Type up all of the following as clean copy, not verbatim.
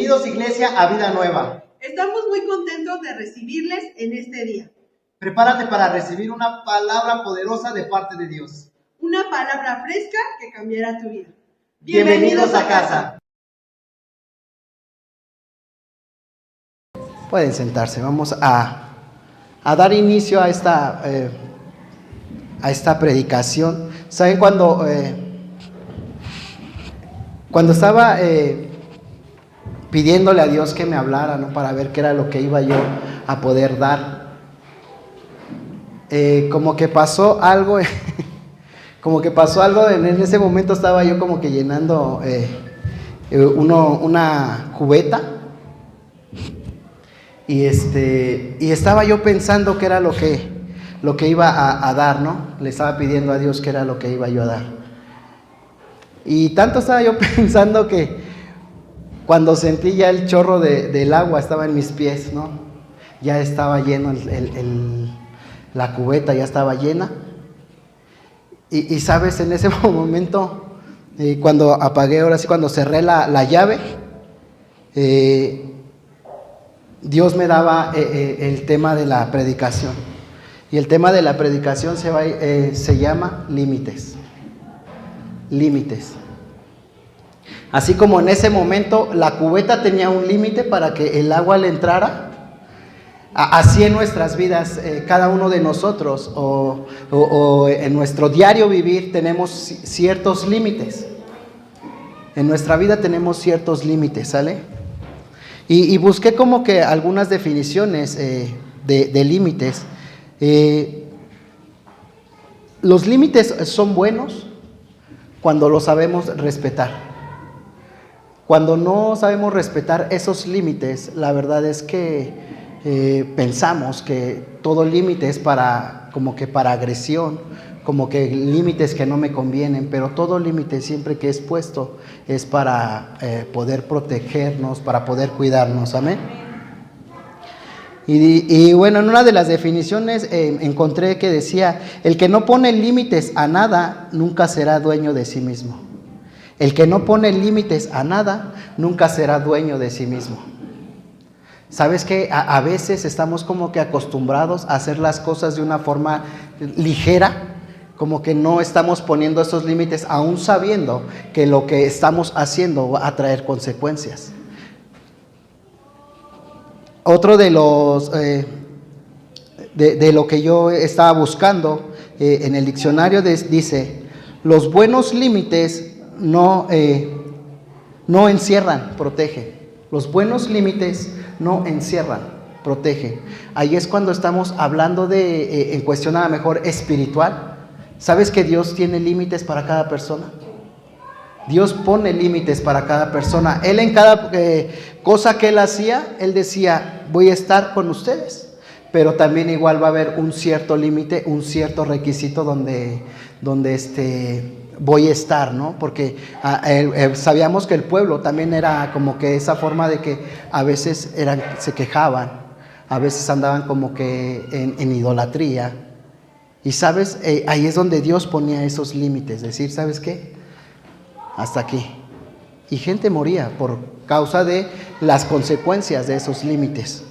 Bienvenidos, Iglesia, a Vida Nueva. Estamos muy contentos de recibirles en este día. Prepárate para recibir una palabra poderosa de parte de Dios. Una palabra fresca que cambiará tu vida. Bienvenidos a casa. Pueden sentarse, vamos a dar inicio a esta predicación. ¿Saben cuando estaba pidiéndole a Dios que me hablara, ¿no? Para ver qué era lo que iba yo a poder dar? Como que pasó algo, en ese momento estaba yo como que llenando una cubeta. Y estaba yo pensando qué era lo que iba a dar, ¿no? Le estaba pidiendo a Dios qué era lo que iba yo a dar. Y tanto estaba yo pensando que cuando sentí ya el chorro del agua estaba en mis pies, ¿no? Ya estaba lleno la cubeta, ya estaba llena. Y sabes, en ese momento, cuando apagué, ahora sí, cuando cerré la llave, Dios me daba el tema de la predicación. Y el tema de la predicación se llama límites. Límites. Así como en ese momento la cubeta tenía un límite para que el agua le entrara, así en nuestras vidas, cada uno de nosotros o en nuestro diario vivir tenemos ciertos límites. En nuestra vida tenemos ciertos límites, ¿sale? Y busqué como que algunas definiciones de límites. Los límites son buenos cuando los sabemos respetar. Cuando no sabemos respetar esos límites, la verdad es que pensamos que todo límite es como que para agresión, como que límites que no me convienen, pero todo límite siempre que es puesto es para poder protegernos, para poder cuidarnos, amén. Y bueno, en una de las definiciones encontré que decía: el que no pone límites a nada nunca será dueño de sí mismo. El que no pone límites a nada nunca será dueño de sí mismo. ¿Sabes qué? A veces estamos como que acostumbrados a hacer las cosas de una forma ligera, como que no estamos poniendo esos límites, aún sabiendo que lo que estamos haciendo va a traer consecuencias. Otro de los de lo que yo estaba buscando en el diccionario dice: los buenos límites no encierran, protegen. Los buenos límites no encierran, protegen. Ahí es cuando estamos hablando en cuestión a lo mejor espiritual. ¿Sabes que Dios tiene límites para cada persona? Dios pone límites para cada persona. Él en cada cosa que Él hacía, Él decía: voy a estar con ustedes. Pero también igual va a haber un cierto límite, un cierto requisito donde voy a estar, ¿no? Porque sabíamos que el pueblo también era como que esa forma de que a veces se quejaban, a veces andaban como que en idolatría. Y sabes, ahí es donde Dios ponía esos límites, decir: ¿sabes qué? Hasta aquí. Y gente moría por causa de las consecuencias de esos límites.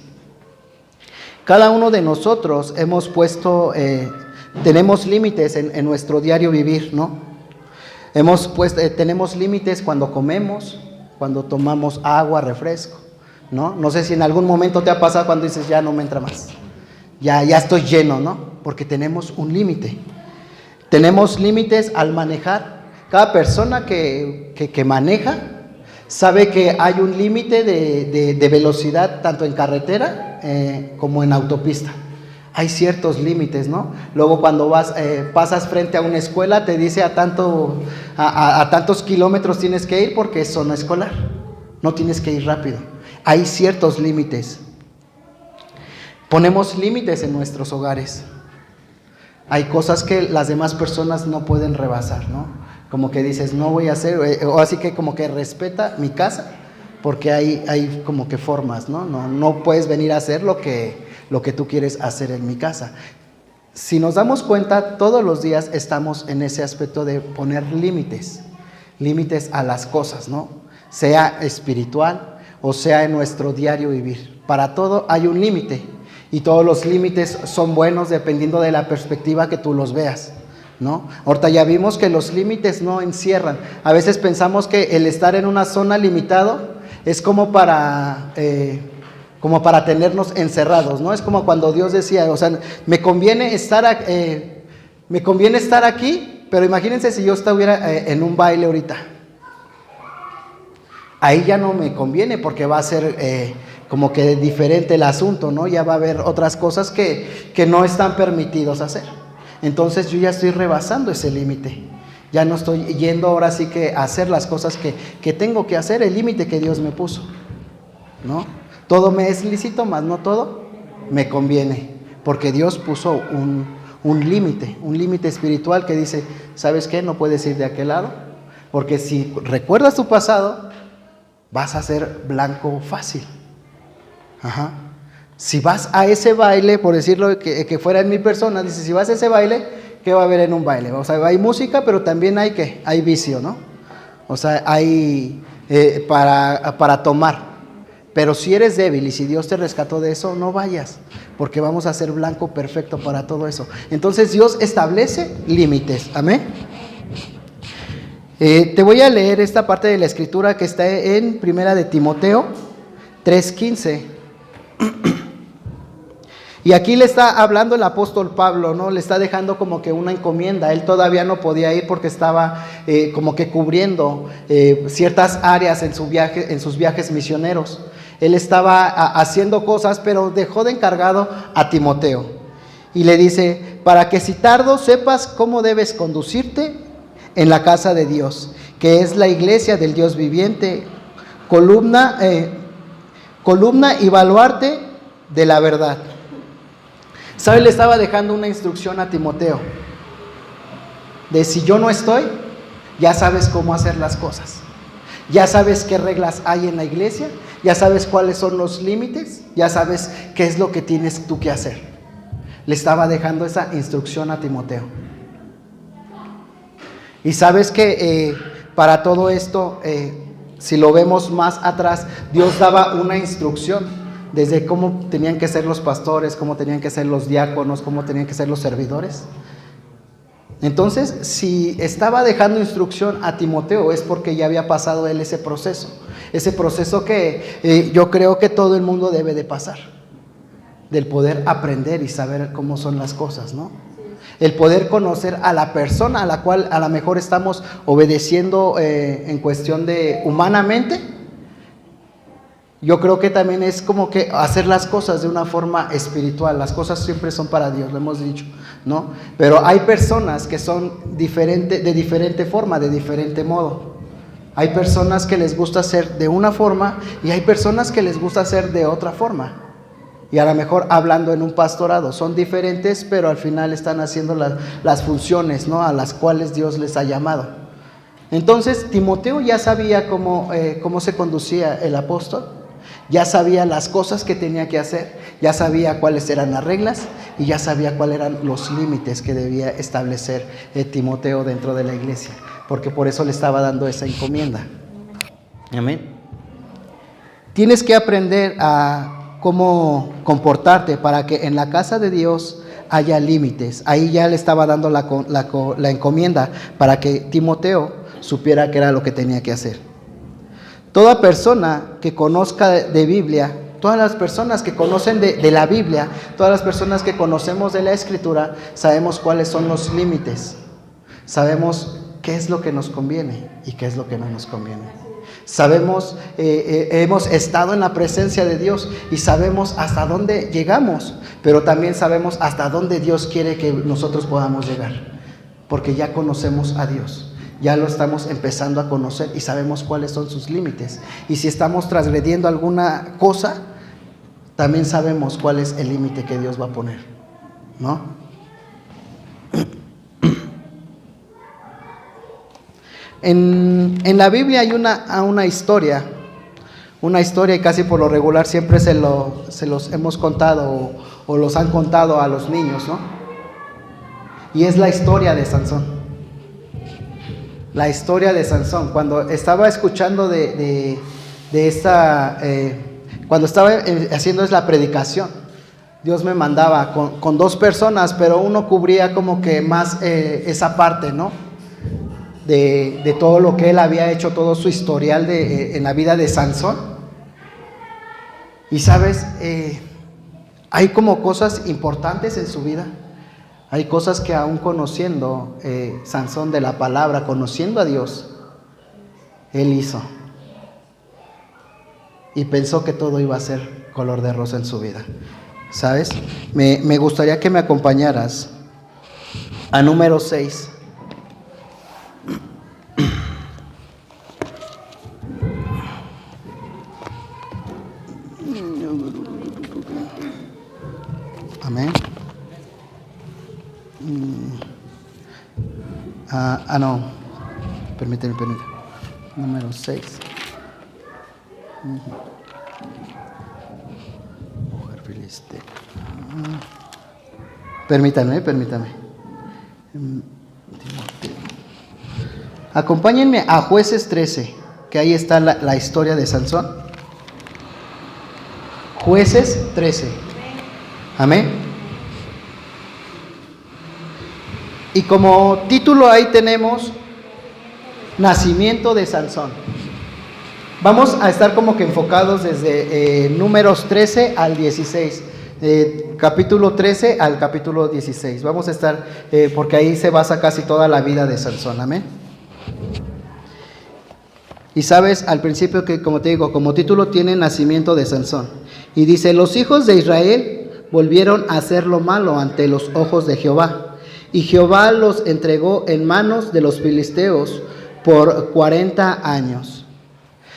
Cada uno de nosotros hemos puesto, tenemos límites en nuestro diario vivir, ¿no? Tenemos límites cuando comemos, cuando tomamos agua, refresco, ¿no? No sé si en algún momento te ha pasado cuando dices: ya no me entra más, ya estoy lleno, ¿no? Porque tenemos un límite. Tenemos límites al manejar. Cada persona que maneja sabe que hay un límite de velocidad, tanto en carretera como en autopista. Hay ciertos límites, ¿no? Luego cuando pasas frente a una escuela, te dice a tantos kilómetros tienes que ir porque es zona escolar. No tienes que ir rápido. Hay ciertos límites. Ponemos límites en nuestros hogares. Hay cosas que las demás personas no pueden rebasar, ¿no? Como que dices: no voy a hacer, o así que como que respeta mi casa, porque hay como que formas, ¿no? No puedes venir a hacer lo que tú quieres hacer en mi casa. Si nos damos cuenta, todos los días estamos en ese aspecto de poner límites a las cosas, ¿no? Sea espiritual o sea en nuestro diario vivir. Para todo hay un límite y todos los límites son buenos dependiendo de la perspectiva que tú los veas, ¿no? Ahorita ya vimos que los límites no encierran. A veces pensamos que el estar en una zona limitado es como para tenernos encerrados, ¿no? Es como cuando Dios decía, o sea, me conviene estar aquí, pero imagínense si yo estuviera en un baile ahorita. Ahí ya no me conviene porque va a ser como que diferente el asunto, ¿no? Ya va a haber otras cosas que no están permitidos hacer. Entonces yo ya estoy rebasando ese límite. Ya no estoy yendo ahora sí que a hacer las cosas que tengo que hacer, el límite que Dios me puso, ¿no? Todo me es lícito, mas no todo me conviene, porque Dios puso un límite espiritual que dice, ¿sabes qué? No puedes ir de aquel lado, porque si recuerdas tu pasado, vas a ser blanco fácil. Ajá. Si vas a ese baile, por decirlo que fuera en mi persona, dice, si vas a ese baile, ¿qué va a haber en un baile? O sea, hay música, pero también hay vicio, ¿no? O sea, hay para tomar. Pero si eres débil y si Dios te rescató de eso, no vayas, porque vamos a ser blanco perfecto para todo eso. Entonces Dios establece límites, amén. Te voy a leer esta parte de la escritura que está en Primera de Timoteo 3:15. Y aquí le está hablando el apóstol Pablo, ¿no? Le está dejando como que una encomienda. Él todavía no podía ir porque estaba como que cubriendo ciertas áreas en sus viajes misioneros. Él estaba haciendo cosas, pero dejó de encargado a Timoteo. Y le dice, para que si tardo sepas cómo debes conducirte en la casa de Dios, que es la iglesia del Dios viviente, columna y baluarte de la verdad. ¿Sabe? Le estaba dejando una instrucción a Timoteo, de si yo no estoy, ya sabes cómo hacer las cosas, ya sabes qué reglas hay en la iglesia, ya sabes cuáles son los límites, ya sabes qué es lo que tienes tú que hacer. Le estaba dejando esa instrucción a Timoteo. Y sabes que para todo esto, si lo vemos más atrás, Dios daba una instrucción desde cómo tenían que ser los pastores, cómo tenían que ser los diáconos, cómo tenían que ser los servidores. Entonces, si estaba dejando instrucción a Timoteo, es porque ya había pasado él ese proceso que yo creo que todo el mundo debe de pasar, del poder aprender y saber cómo son las cosas, ¿no? El poder conocer a la persona a la cual a lo mejor estamos obedeciendo en cuestión de humanamente. Yo creo que también es como que hacer las cosas de una forma espiritual. Las cosas siempre son para Dios, lo hemos dicho, ¿no? Pero hay personas que son de diferente forma, de diferente modo. Hay personas que les gusta hacer de una forma y hay personas que les gusta hacer de otra forma. Y a lo mejor hablando en un pastorado, son diferentes, pero al final están haciendo las funciones, ¿no?, a las cuales Dios les ha llamado. Entonces Timoteo ya sabía cómo se conducía el apóstol. Ya sabía las cosas que tenía que hacer, ya sabía cuáles eran las reglas y ya sabía cuáles eran los límites que debía establecer Timoteo dentro de la iglesia, porque por eso le estaba dando esa encomienda. Amén. Tienes que aprender a cómo comportarte para que en la casa de Dios haya límites. Ahí ya le estaba dando la encomienda para que Timoteo supiera qué era lo que tenía que hacer. Toda persona que conozca de Biblia, todas las personas que conocen de la Biblia, todas las personas que conocemos de la Escritura, sabemos cuáles son los límites. Sabemos qué es lo que nos conviene y qué es lo que no nos conviene. Sabemos, hemos estado en la presencia de Dios y sabemos hasta dónde llegamos, pero también sabemos hasta dónde Dios quiere que nosotros podamos llegar, porque ya conocemos a Dios. Ya lo estamos empezando a conocer y sabemos cuáles son sus límites. Y si estamos transgrediendo alguna cosa, también sabemos cuál es el límite que Dios va a poner, ¿no? En la Biblia hay una historia y casi por lo regular siempre se los hemos contado o los han contado a los niños, ¿no? Y es la historia de Sansón. La historia de Sansón. Cuando estaba escuchando de de esta, cuando estaba haciendo la predicación, Dios me mandaba con 2 personas, pero uno cubría como que más esa parte, ¿no? De todo lo que él había hecho, todo su historial en la vida de Sansón. Y sabes, hay como cosas importantes en su vida. Hay cosas que aún conociendo Sansón de la palabra, conociendo a Dios, él hizo. Y pensó que todo iba a ser color de rosa en su vida. ¿Sabes? Me gustaría que me acompañaras a número 6. Amén. No. Permíteme. Número 6. Mujer filistea. Permítame. Acompáñenme a Jueces 13, que ahí está la historia de Sansón. Jueces 13. Amén. Y como título ahí tenemos Nacimiento de Sansón. Vamos a estar como que enfocados desde números 13 al 16, capítulo 13 al capítulo 16. Vamos a estar, porque ahí se basa casi toda la vida de Sansón, amén. Y sabes, al principio que, como te digo, como título tiene Nacimiento de Sansón. Y dice, los hijos de Israel volvieron a hacer lo malo ante los ojos de Jehová. Y Jehová los entregó en manos de los filisteos por 40 años.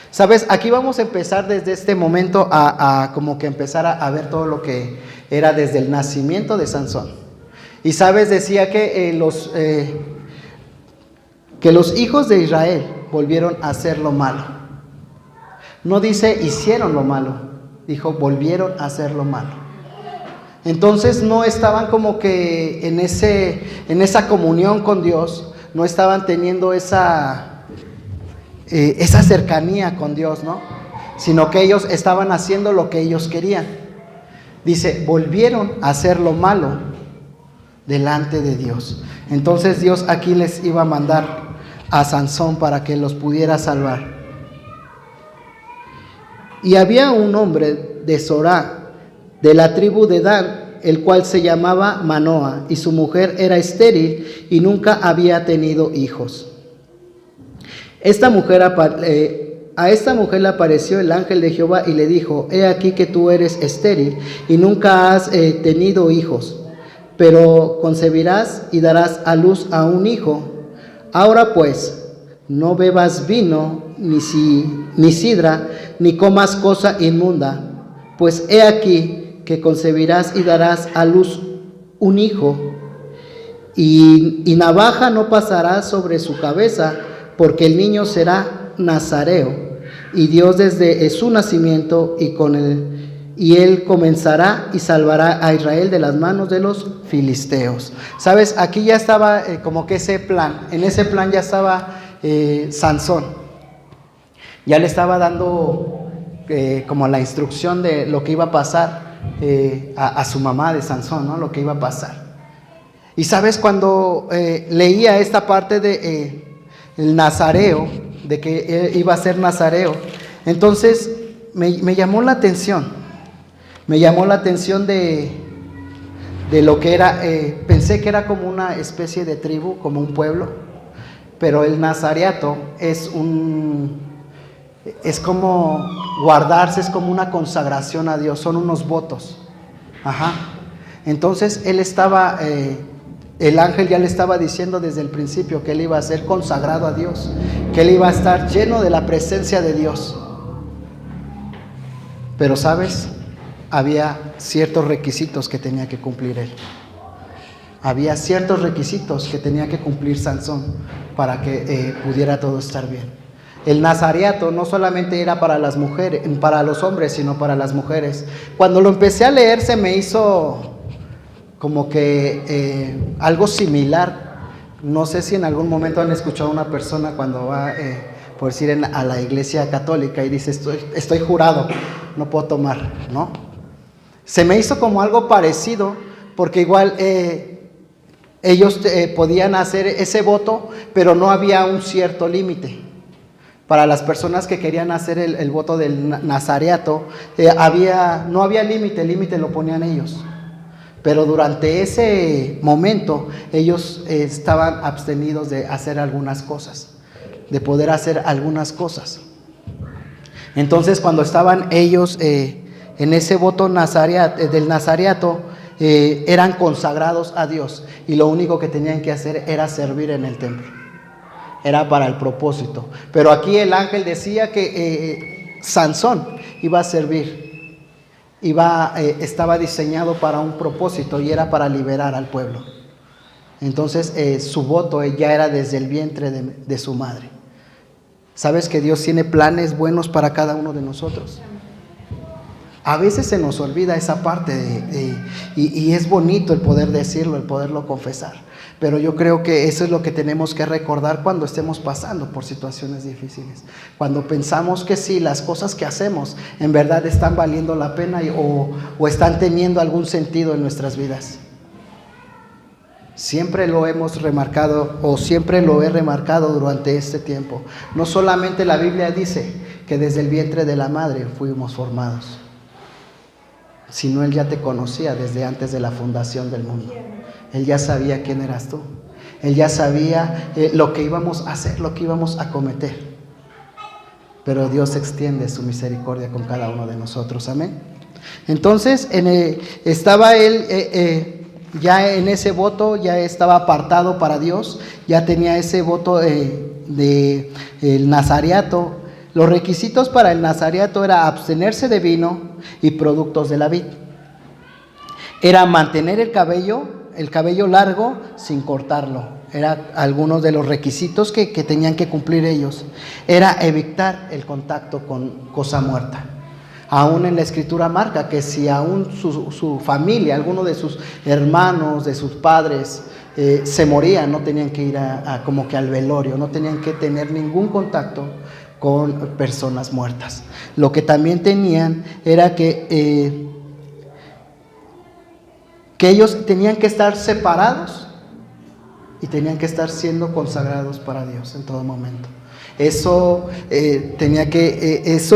Sabes, aquí vamos a empezar desde este momento a como que empezar a ver todo lo que era desde el nacimiento de Sansón. Y sabes, decía que los hijos de Israel volvieron a hacer lo malo. No dice hicieron lo malo, dijo volvieron a hacer lo malo. Entonces no estaban como que en esa comunión con Dios, no estaban teniendo esa cercanía con Dios, ¿no? Sino que ellos estaban haciendo lo que ellos querían. Dice, volvieron a hacer lo malo delante de Dios. Entonces Dios aquí les iba a mandar a Sansón para que los pudiera salvar. Y había un hombre de Zorá, de la tribu de Dan, el cual se llamaba Manoa, y su mujer era estéril y nunca había tenido hijos. A esta mujer le apareció el ángel de Jehová y le dijo, he aquí que tú eres estéril y nunca has tenido hijos, pero concebirás y darás a luz a un hijo. Ahora pues, no bebas vino, ni sidra, ni comas cosa inmunda, pues he aquí que concebirás y darás a luz un hijo, y navaja no pasará sobre su cabeza, porque el niño será nazareo, y Dios desde su nacimiento, y él comenzará y salvará a Israel de las manos de los filisteos. Sabes, aquí ya estaba como que ese plan, en ese plan ya estaba Sansón, ya le estaba dando como la instrucción de lo que iba a pasar a su mamá de Sansón, ¿no? Lo que iba a pasar. Y sabes, cuando leía esta parte de el nazareo, de que iba a ser nazareo, entonces me llamó la atención. Me llamó la atención de lo que era, pensé que era como una especie de tribu, como un pueblo, pero el nazareato es como guardarse, es como una consagración a Dios, son unos votos. Ajá. Entonces él estaba, el ángel ya le estaba diciendo desde el principio que él iba a ser consagrado a Dios, que él iba a estar lleno de la presencia de Dios. Pero sabes, había ciertos requisitos que tenía que cumplir él. Había ciertos requisitos que tenía que cumplir Sansón para que pudiera todo estar bien. El nazareato no solamente era para las mujeres, para los hombres, sino para las mujeres. Cuando lo empecé a leer se me hizo como que algo similar. No sé si en algún momento han escuchado a una persona cuando va por decir, a la iglesia católica y dice, estoy jurado, no puedo tomar, ¿no? Se me hizo como algo parecido, porque igual ellos podían hacer ese voto, pero no había un cierto límite. Para las personas que querían hacer el voto del nazareato, no había límite, el límite lo ponían ellos. Pero durante ese momento ellos estaban abstenidos de hacer algunas cosas, de poder hacer algunas cosas. Entonces cuando estaban ellos en ese voto del nazareato, eran consagrados a Dios y lo único que tenían que hacer era servir en el templo. Era para el propósito. Pero aquí el ángel decía que Sansón iba a servir. Estaba diseñado para un propósito y era para liberar al pueblo. Entonces su voto ya era desde el vientre de su madre. ¿Sabes que Dios tiene planes buenos para cada uno de nosotros? A veces se nos olvida esa parte y es bonito el poder decirlo, el poderlo confesar. Pero yo creo que eso es lo que tenemos que recordar cuando estemos pasando por situaciones difíciles. Cuando pensamos que sí, las cosas que hacemos en verdad están valiendo la pena o están teniendo algún sentido en nuestras vidas. Siempre lo hemos remarcado o siempre lo he remarcado durante este tiempo. No solamente la Biblia dice que desde el vientre de la madre fuimos formados, sino Él ya te conocía desde antes de la fundación del mundo. Él ya sabía quién eras tú. Él ya sabía lo que íbamos a hacer, lo que íbamos a cometer. Pero Dios extiende su misericordia con cada uno de nosotros. Amén. Entonces, estaba Él ya en ese voto, ya estaba apartado para Dios, ya tenía ese voto del nazareato. Los requisitos para el nazareato era abstenerse de vino y productos de la vid. Era mantener el cabello largo sin cortarlo. Era algunos de los requisitos que tenían que cumplir ellos. Era evitar el contacto con cosa muerta. Aún en la escritura marca que si aún su familia, alguno de sus hermanos, de sus padres, se morían, no tenían que ir como que al velorio, no tenían que tener ningún contacto con personas muertas. Lo que también tenían era que ellos tenían que estar separados y tenían que estar siendo consagrados para Dios en todo momento. Esos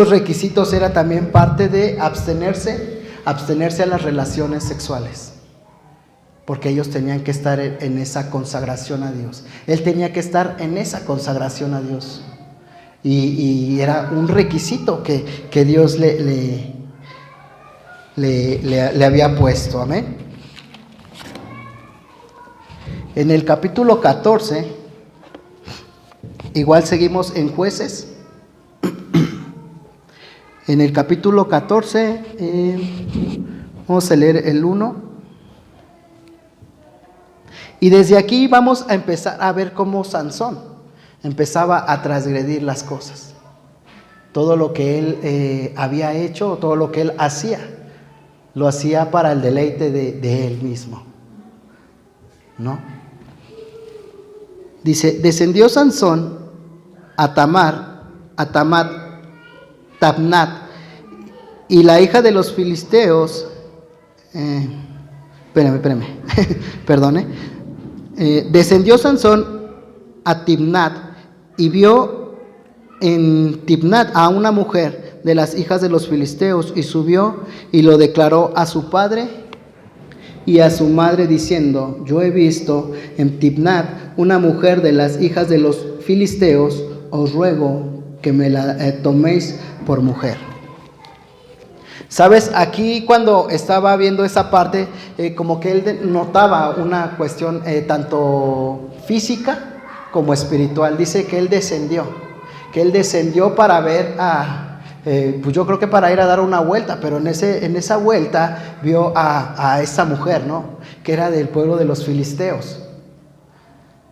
requisitos era también parte de abstenerse a las relaciones sexuales, porque ellos tenían que estar en esa consagración a Dios. Él tenía que estar en esa consagración a Dios. Y era un requisito que Dios le había puesto. Amén. En el capítulo 14, igual seguimos en Jueces. En el capítulo 14, vamos a leer el 1. Y desde aquí vamos a empezar a ver cómo Sansón empezaba a transgredir las cosas. Todo lo que él había hecho, todo lo que él hacía, lo hacía para el deleite de él mismo, ¿no? Dice, descendió Sansón a Tabnat, y la hija de los filisteos, perdone, descendió Sansón a Timnat y vio en Timnat a una mujer de las hijas de los filisteos y subió y lo declaró a su padre y a su madre diciendo, yo he visto en Timnat una mujer de las hijas de los filisteos, os ruego que me la toméis por mujer. Sabes, aquí cuando estaba viendo esa parte, como que él notaba una cuestión tanto física como espiritual. Dice que él descendió para ver pues yo creo que para ir a dar una vuelta, pero en esa vuelta vio a esa mujer, ¿no? Que era del pueblo de los filisteos.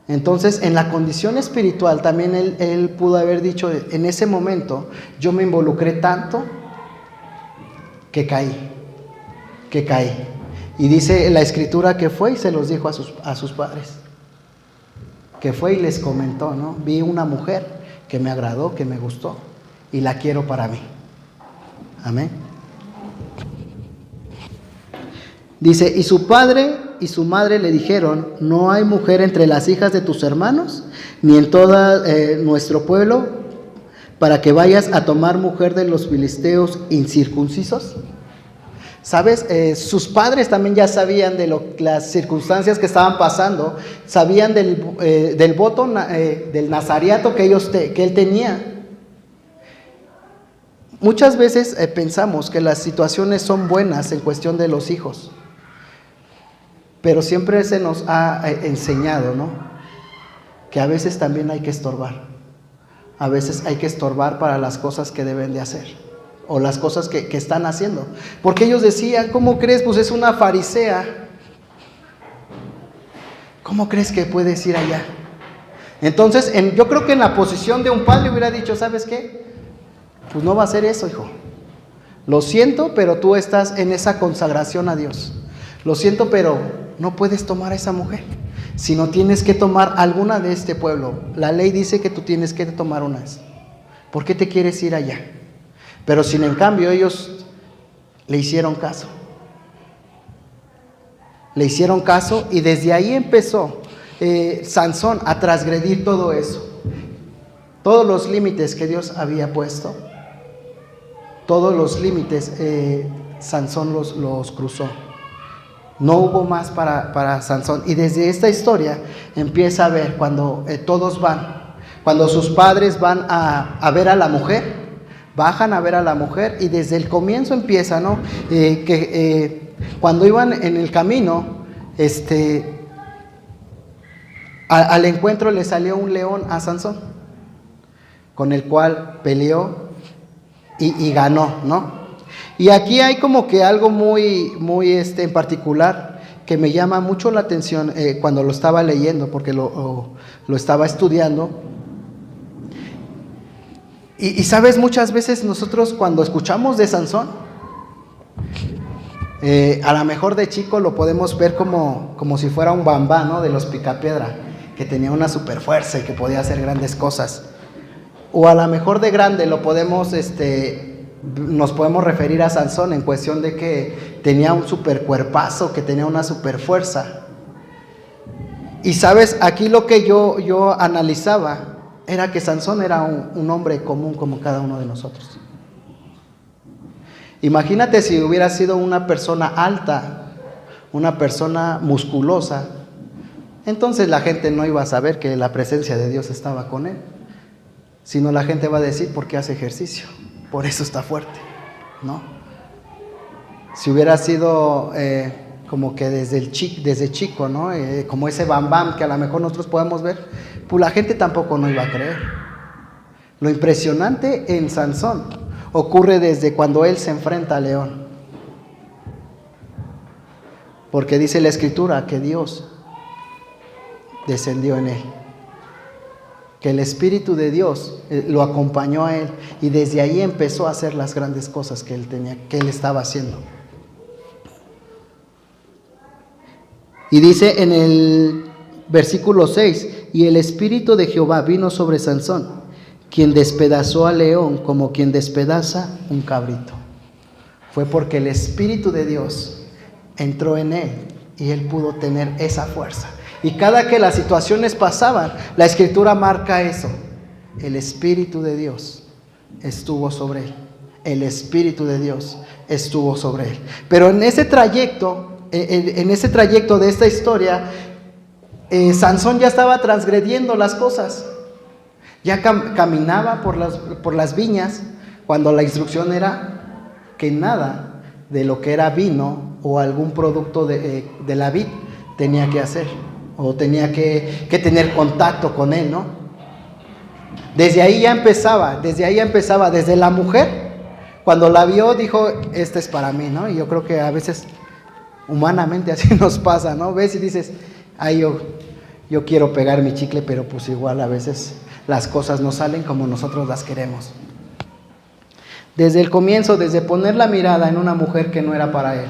Entonces, en la condición espiritual también él pudo haber dicho, en ese momento yo me involucré tanto que caí. Y dice la escritura que fue y se los dijo a sus padres. Que fue y les comentó, ¿no? Vi una mujer que me agradó, que me gustó y la quiero para mí. Amén. Dice, y su padre y su madre le dijeron, no hay mujer entre las hijas de tus hermanos, ni en todo nuestro pueblo, para que vayas a tomar mujer de los filisteos incircuncisos. ¿Sabes? Sus padres también ya sabían de las circunstancias que estaban pasando, sabían del voto del nazariato que él tenía. Muchas veces pensamos que las situaciones son buenas en cuestión de los hijos, pero siempre se nos ha enseñado, ¿no?, que a veces también hay que estorbar. A veces hay que estorbar para las cosas que deben de hacer, o las cosas que están haciendo. Porque ellos decían, ¿cómo crees? Pues es una farisea. ¿Cómo crees que puedes ir allá? Entonces, yo creo que en la posición de un padre hubiera dicho, ¿sabes qué? Pues no va a ser eso, hijo. Lo siento, pero tú estás en esa consagración a Dios. Lo siento, pero no puedes tomar a esa mujer, sino tienes que tomar alguna de este pueblo. La ley dice que tú tienes que tomar unas. ¿Por qué te quieres ir allá? Pero sin en cambio ellos le hicieron caso. Le hicieron caso y desde ahí empezó Sansón a transgredir todo eso. Todos los límites que Dios había puesto, todos los límites Sansón los cruzó. No hubo más para Sansón. Y desde esta historia empieza a ver cuando todos van, cuando sus padres van a ver a la mujer, bajan a ver a la mujer y desde el comienzo empieza, ¿no? Cuando iban en el camino, al encuentro le salió un león a Sansón, con el cual peleó y ganó, ¿no? Y aquí hay como que algo muy en particular que me llama mucho la atención cuando lo estaba leyendo, porque lo estaba estudiando. Y sabes, muchas veces nosotros cuando escuchamos de Sansón, a lo mejor de chico lo podemos ver como si fuera un Bambá, ¿no?, de los Picapiedra, que tenía una super fuerza y que podía hacer grandes cosas. O a lo mejor de grande lo podemos, nos podemos referir a Sansón en cuestión de que tenía un super cuerpazo, que tenía una super fuerza. Y sabes, aquí lo que yo analizaba era que Sansón era un hombre común como cada uno de nosotros. Imagínate si hubiera sido una persona alta, una persona musculosa, entonces la gente no iba a saber que la presencia de Dios estaba con él, sino la gente va a decir, ¿por qué hace ejercicio? Por eso está fuerte, ¿no? Si hubiera sido como que desde chico, ¿no? Como ese bam que a lo mejor nosotros podemos ver, pues la gente tampoco no iba a creer. Lo impresionante en Sansón ocurre desde cuando él se enfrenta al león. Porque dice la Escritura que Dios descendió en él, que el Espíritu de Dios lo acompañó a él y desde ahí empezó a hacer las grandes cosas que él estaba haciendo. Y dice en el versículo 6, y el Espíritu de Jehová vino sobre Sansón, quien despedazó al león como quien despedaza un cabrito. Fue porque el Espíritu de Dios entró en él y él pudo tener esa fuerza. Y cada que las situaciones pasaban, la Escritura marca eso. El Espíritu de Dios estuvo sobre él. El Espíritu de Dios estuvo sobre él. Pero en ese trayecto de esta historia, Sansón ya estaba transgrediendo las cosas. Ya caminaba por las viñas cuando la instrucción era que nada de lo que era vino o algún producto de la vid tenía que hacer. O tenía que tener contacto con él, ¿no? Desde ahí ya empezaba, desde la mujer, cuando la vio dijo, este es para mí, ¿no? Y yo creo que a veces humanamente así nos pasa, ¿no? Ves y dices, ay, yo quiero pegar mi chicle, pero pues igual a veces las cosas no salen como nosotros las queremos. Desde el comienzo, desde poner la mirada en una mujer que no era para él,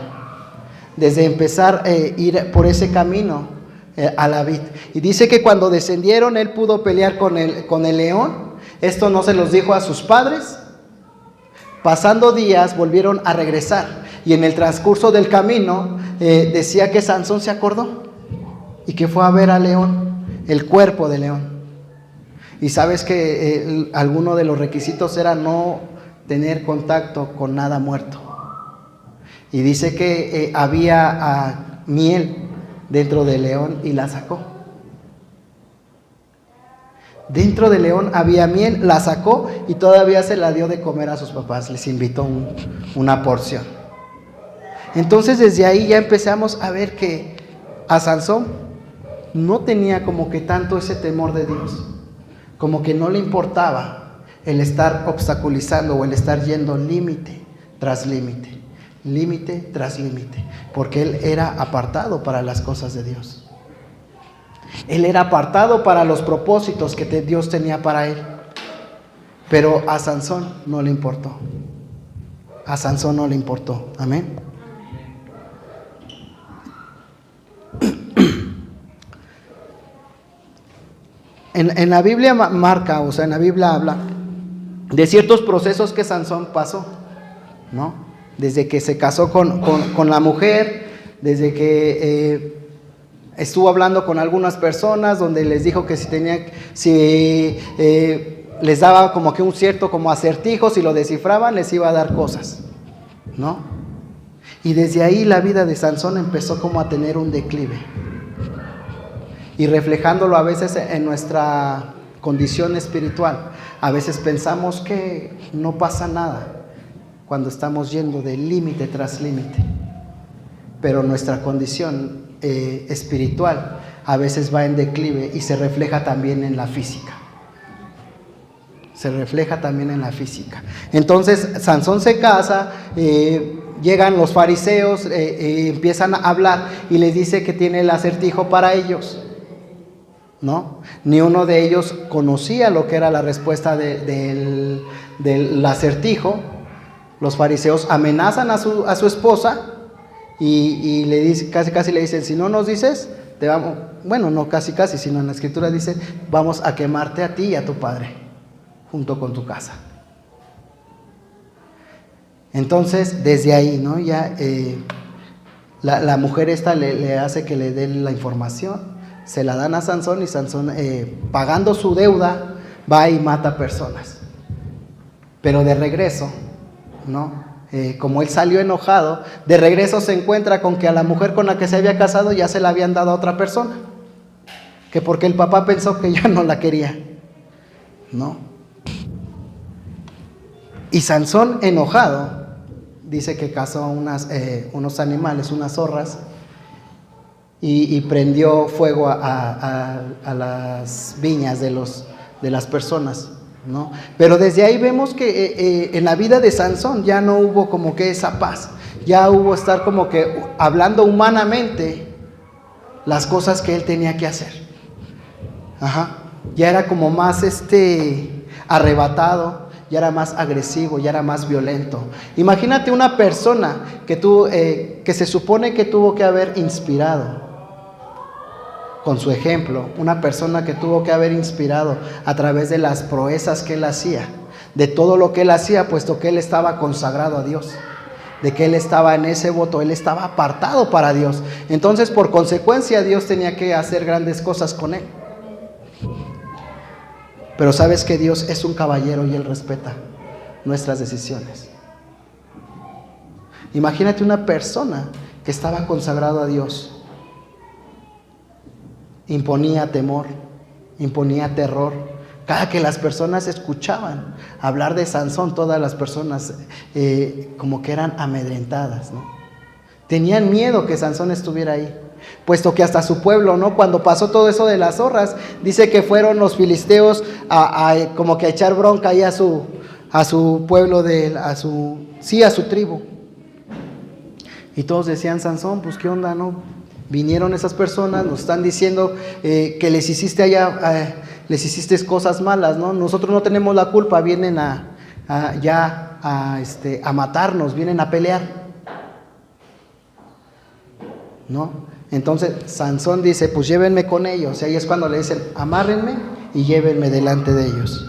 desde empezar a ir por ese camino a la vid. Y dice que cuando descendieron él pudo pelear con el león, Esto no se los dijo a sus padres. Pasando días volvieron a regresar y en el transcurso del camino decía que Sansón se acordó y que fue a ver a León, el cuerpo de León. Y sabes que alguno de los requisitos era no tener contacto con nada muerto. Y dice que había miel dentro de León y la sacó. Dentro de León había miel, la sacó y todavía se la dio de comer a sus papás, les invitó una porción. Entonces desde ahí ya empezamos a ver que a Sansón no tenía como que tanto ese temor de Dios, como que no le importaba el estar obstaculizando o el estar yendo límite tras límite, límite tras límite, porque él era apartado para las cosas de Dios. Él era apartado para los propósitos que Dios tenía para él. Pero a Sansón no le importó. A Sansón no le importó. Amén. En la Biblia marca, o sea, en la Biblia habla de ciertos procesos que Sansón pasó, ¿no? Desde que se casó con la mujer, desde que estuvo hablando con algunas personas donde les dijo que si les daba como que un cierto como acertijo, si lo descifraban les iba a dar cosas, ¿no? Y desde ahí la vida de Sansón empezó como a tener un declive. Y reflejándolo a veces en nuestra condición espiritual, a veces pensamos que no pasa nada cuando estamos yendo de límite tras límite, pero nuestra condición espiritual a veces va en declive y se refleja también en la física. Se refleja también en la física. Entonces Sansón se casa, llegan los fariseos, empiezan a hablar y les dice que tiene el acertijo para ellos, ¿no? Ni uno de ellos conocía lo que era la respuesta del acertijo. Los fariseos amenazan a su esposa y le dice, casi le dicen, si no nos dices, te vamos, bueno, no casi, sino en la escritura dice, vamos a quemarte a ti y a tu padre, junto con tu casa. Entonces, desde ahí, ¿no? Ya la mujer esta le hace que le dé la información, se la dan a Sansón y Sansón, pagando su deuda, va y mata personas. Pero de regreso, ¿no? Como él salió enojado, de regreso se encuentra con que a la mujer con la que se había casado ya se la habían dado a otra persona, que porque el papá pensó que ya no la quería, ¿no? Y Sansón, enojado, dice que cazó unos animales, unas zorras, y prendió fuego a las viñas de las personas, ¿no? Pero desde ahí vemos que en la vida de Sansón ya no hubo como que esa paz, ya hubo estar como que hablando humanamente las cosas que él tenía que hacer. Ajá. Ya era como más arrebatado, ya era más agresivo, ya era más violento. Imagínate una persona que se supone que tuvo que haber inspirado con su ejemplo, una persona que tuvo que haber inspirado a través de las proezas que él hacía, de todo lo que él hacía, puesto que él estaba consagrado a Dios, de que él estaba en ese voto, él estaba apartado para Dios. Entonces, por consecuencia, Dios tenía que hacer grandes cosas con él. Pero sabes que Dios es un caballero y Él respeta nuestras decisiones. Imagínate una persona que estaba consagrado a Dios. Imponía temor, imponía terror. Cada que las personas escuchaban hablar de Sansón, todas las personas como que eran amedrentadas, ¿no? Tenían miedo que Sansón estuviera ahí, puesto que hasta su pueblo, ¿no? Cuando pasó todo eso de las zorras, dice que fueron los filisteos como que a echar bronca ahí a su pueblo, a su tribu. Y todos decían, Sansón, pues qué onda, ¿no? Vinieron esas personas, nos están diciendo que les hiciste les hiciste cosas malas, ¿no? Nosotros no tenemos la culpa, vienen a matarnos, vienen a pelear, ¿no? Entonces Sansón dice, pues llévenme con ellos. Y ahí es cuando le dicen, amárrenme y llévenme delante de ellos.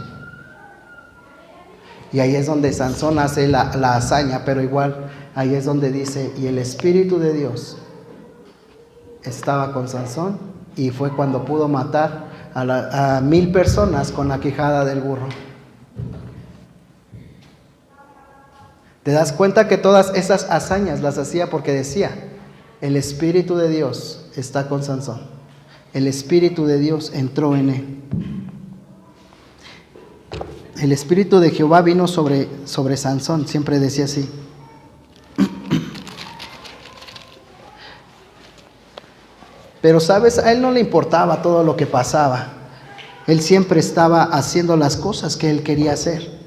Y ahí es donde Sansón hace la hazaña, pero igual ahí es donde dice, y el Espíritu de Dios estaba con Sansón, y fue cuando pudo matar a 1000 personas con la quijada del burro. ¿Te das cuenta que todas esas hazañas las hacía porque decía, el Espíritu de Dios está con Sansón? El Espíritu de Dios entró en él. El Espíritu de Jehová vino sobre Sansón, siempre decía así. Pero sabes, a él no le importaba todo lo que pasaba. Él siempre estaba haciendo las cosas que él quería hacer.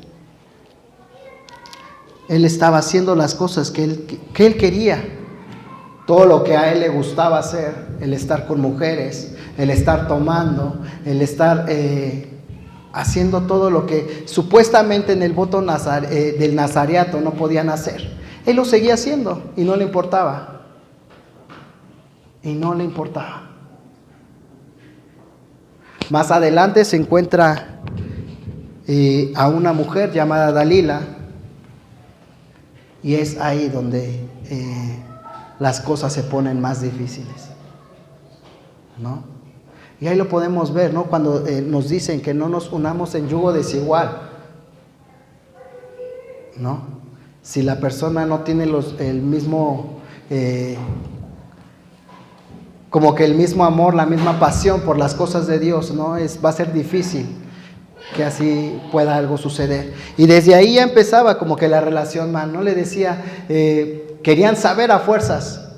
Él estaba haciendo las cosas que él quería. Todo lo que a él le gustaba hacer, el estar con mujeres, el estar tomando, el estar haciendo todo lo que supuestamente en el voto del nazareato no podían hacer. Él lo seguía haciendo y no le importaba. Y no le importaba. Más adelante se encuentra a una mujer llamada Dalila, y es ahí donde las cosas se ponen más difíciles, ¿no? Y ahí lo podemos ver, ¿no? Cuando nos dicen que no nos unamos en yugo desigual, ¿no? Si la persona no tiene el mismo como que el mismo amor, la misma pasión por las cosas de Dios, ¿no? Va a ser difícil que así pueda algo suceder. Y desde ahí ya empezaba como que la relación mal, ¿no? Le decía, querían saber a fuerzas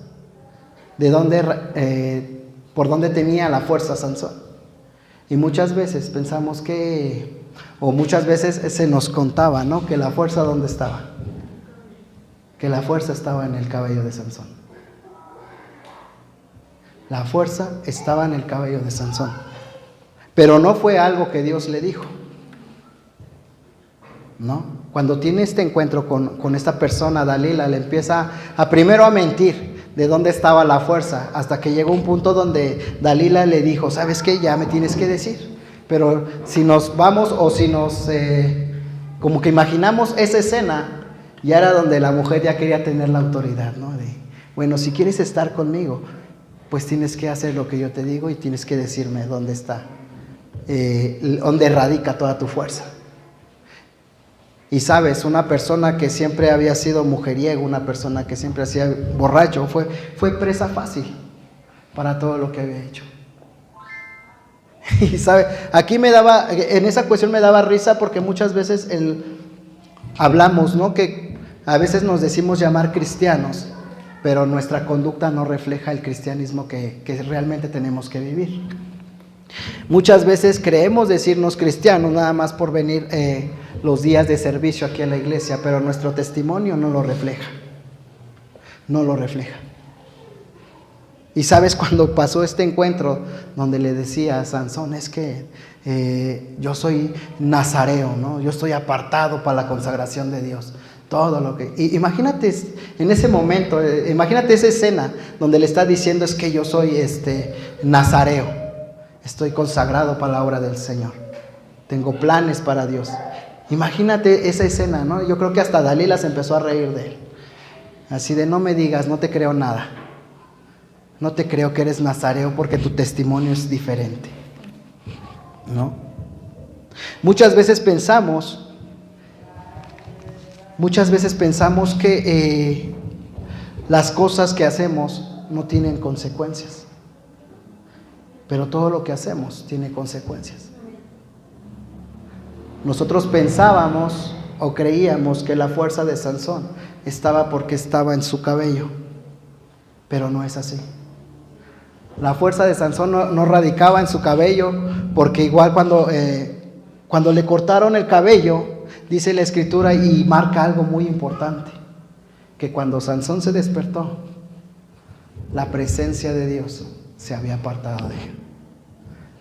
de dónde, por dónde tenía la fuerza Sansón. Y muchas veces pensamos o muchas veces se nos contaba, ¿no? Que la fuerza ¿dónde estaba? Que la fuerza estaba en el cabello de Sansón. La fuerza estaba en el cabello de Sansón. Pero no fue algo que Dios le dijo, ¿no? Cuando tiene este encuentro con esta persona, Dalila, le empieza primero a mentir de dónde estaba la fuerza, hasta que llegó un punto donde Dalila le dijo, ¿sabes qué? Ya me tienes que decir. Pero si nos vamos o si nos como que imaginamos esa escena, ya era donde la mujer ya quería tener la autoridad, ¿no? Bueno, si quieres estar conmigo, pues tienes que hacer lo que yo te digo y tienes que decirme dónde está, dónde radica toda tu fuerza. Y sabes, una persona que siempre había sido mujeriego, una persona que siempre hacía borracho, fue presa fácil para todo lo que había hecho. Y sabe, en esa cuestión me daba risa porque muchas veces hablamos, ¿no? Que a veces nos decimos llamar cristianos, pero nuestra conducta no refleja el cristianismo que realmente tenemos que vivir. Muchas veces creemos decirnos cristianos nada más por venir los días de servicio aquí a la iglesia, pero nuestro testimonio no lo refleja. No lo refleja. Y sabes, cuando pasó este encuentro donde le decía a Sansón, es que yo soy nazareo, ¿no? Yo estoy apartado para la consagración de Dios. Todo lo que... Imagínate en ese momento, imagínate esa escena donde le está diciendo, es que yo soy nazareo, estoy consagrado para la obra del Señor, tengo planes para Dios. Imagínate esa escena, ¿no? Yo creo que hasta Dalila se empezó a reír de él, así de, no me digas, no te creo nada, no te creo que eres nazareo porque tu testimonio es diferente, ¿no? Muchas veces pensamos que las cosas que hacemos no tienen consecuencias, pero todo lo que hacemos tiene consecuencias. Nosotros pensábamos o creíamos que la fuerza de Sansón estaba porque estaba en su cabello, pero no es así. La fuerza de Sansón no radicaba en su cabello, porque igual cuando le cortaron el cabello, dice la Escritura y marca algo muy importante, que cuando Sansón se despertó, la presencia de Dios se había apartado de él.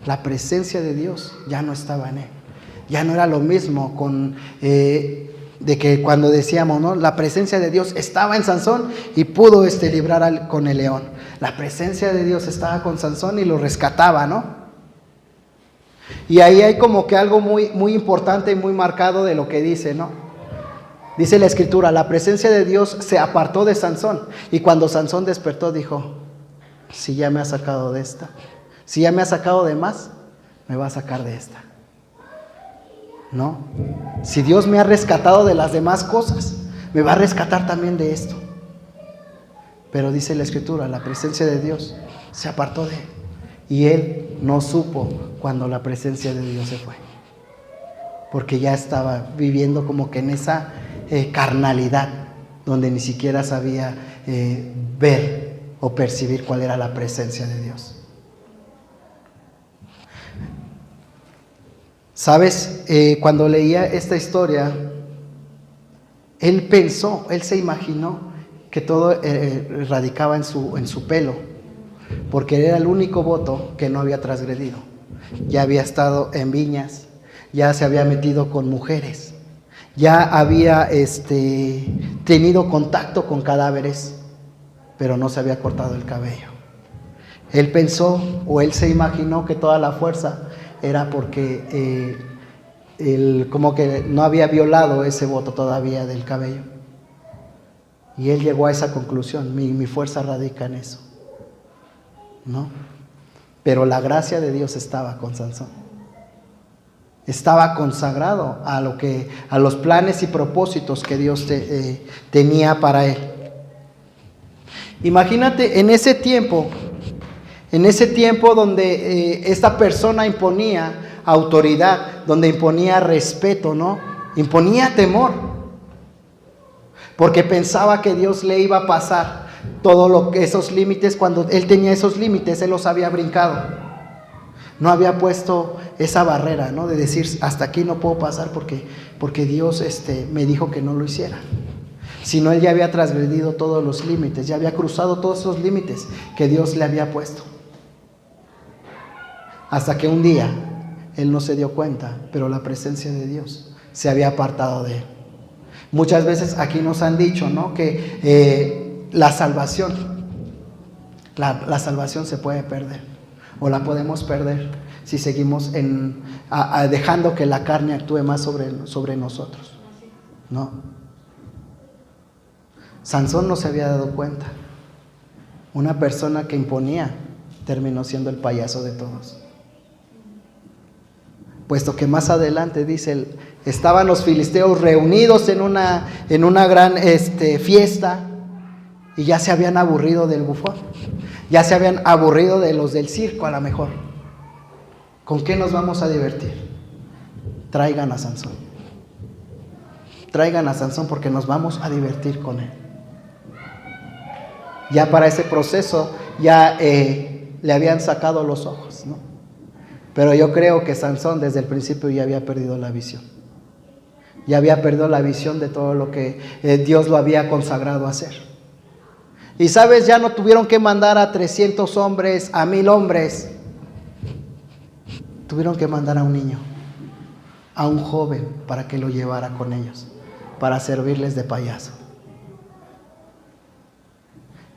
La presencia de Dios ya no estaba en él. Ya no era lo mismo de que cuando decíamos, ¿no? La presencia de Dios estaba en Sansón y pudo librar con el león. La presencia de Dios estaba con Sansón y lo rescataba, ¿no? Y ahí hay como que algo muy, muy importante y muy marcado de lo que dice, ¿no? Dice la escritura, la presencia de Dios se apartó de Sansón. Y cuando Sansón despertó dijo, si ya me ha sacado de esta, si ya me ha sacado de más, me va a sacar de esta. No, si Dios me ha rescatado de las demás cosas, me va a rescatar también de esto. Pero dice la escritura, la presencia de Dios se apartó de él. Y él no supo cuando la presencia de Dios se fue. Porque ya estaba viviendo como que en esa carnalidad, donde ni siquiera sabía ver o percibir cuál era la presencia de Dios. ¿Sabes? Cuando leía esta historia, él pensó, él se imaginó que todo radicaba en su pelo, porque era el único voto que no había transgredido. Ya había estado en viñas, ya se había metido con mujeres, ya había tenido contacto con cadáveres, pero no se había cortado el cabello. Él pensó o él se imaginó que toda la fuerza era porque él como que no había violado ese voto todavía del cabello. Y él llegó a esa conclusión, mi fuerza radica en eso, ¿no? Pero la gracia de Dios estaba con Sansón. Estaba consagrado a los planes y propósitos que Dios tenía para él. Imagínate en ese tiempo donde esta persona imponía autoridad, donde imponía respeto, ¿no? Imponía temor, porque pensaba que Dios le iba a pasar esos límites. Cuando él tenía esos límites, él los había brincado. No había puesto esa barrera, ¿no? De decir, hasta aquí no puedo pasar porque Dios me dijo que no lo hiciera. Sino él ya había transgredido todos los límites, ya había cruzado todos esos límites que Dios le había puesto. Hasta que un día él no se dio cuenta, pero la presencia de Dios se había apartado de él. Muchas veces aquí nos han dicho, ¿no? Que la salvación se puede perder. O la podemos perder si seguimos dejando que la carne actúe más sobre nosotros, ¿no? Sansón no se había dado cuenta. Una persona que imponía terminó siendo el payaso de todos. Puesto que más adelante dice, estaban los filisteos reunidos en una gran fiesta, y ya se habían aburrido del bufón. Ya se habían aburrido de los del circo a lo mejor. ¿Con qué nos vamos a divertir? Traigan a Sansón. Traigan a Sansón porque nos vamos a divertir con él. Ya para ese proceso ya le habían sacado los ojos, ¿no? Pero yo creo que Sansón desde el principio ya había perdido la visión. Ya había perdido la visión de todo lo que Dios lo había consagrado a hacer. Y sabes, ya no tuvieron que mandar a 300 hombres, a 1000 hombres. Tuvieron que mandar a un niño, a un joven, para que lo llevara con ellos, para servirles de payaso.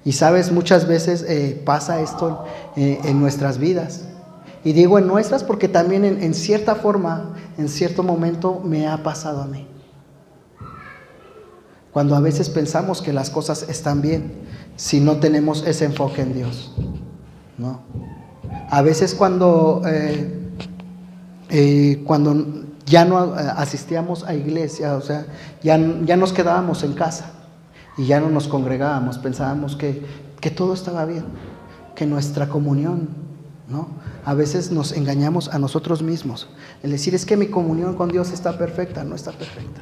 Y sabes, muchas veces pasa esto en nuestras vidas. Y digo en nuestras porque también en cierta forma, en cierto momento me ha pasado a mí. Cuando a veces pensamos que las cosas están bien, si no tenemos ese enfoque en Dios, ¿no? A veces cuando ya no asistíamos a iglesia, o sea, ya nos quedábamos en casa y ya no nos congregábamos, pensábamos que todo estaba bien, que nuestra comunión, ¿no? A veces nos engañamos a nosotros mismos, el decir, es que mi comunión con Dios está perfecta. No está perfecta.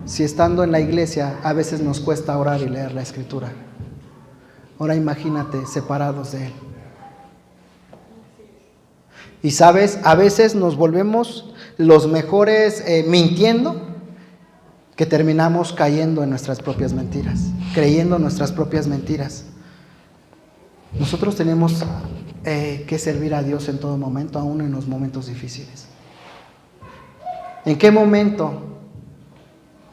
Si estando en la iglesia a veces nos cuesta orar y leer la escritura, ahora imagínate separados de Él. Y sabes, a veces nos volvemos los mejores mintiendo, que terminamos cayendo en nuestras propias mentiras, creyendo nuestras propias mentiras. Nosotros tenemos que servir a Dios en todo momento, aún en los momentos difíciles. ¿En qué momento?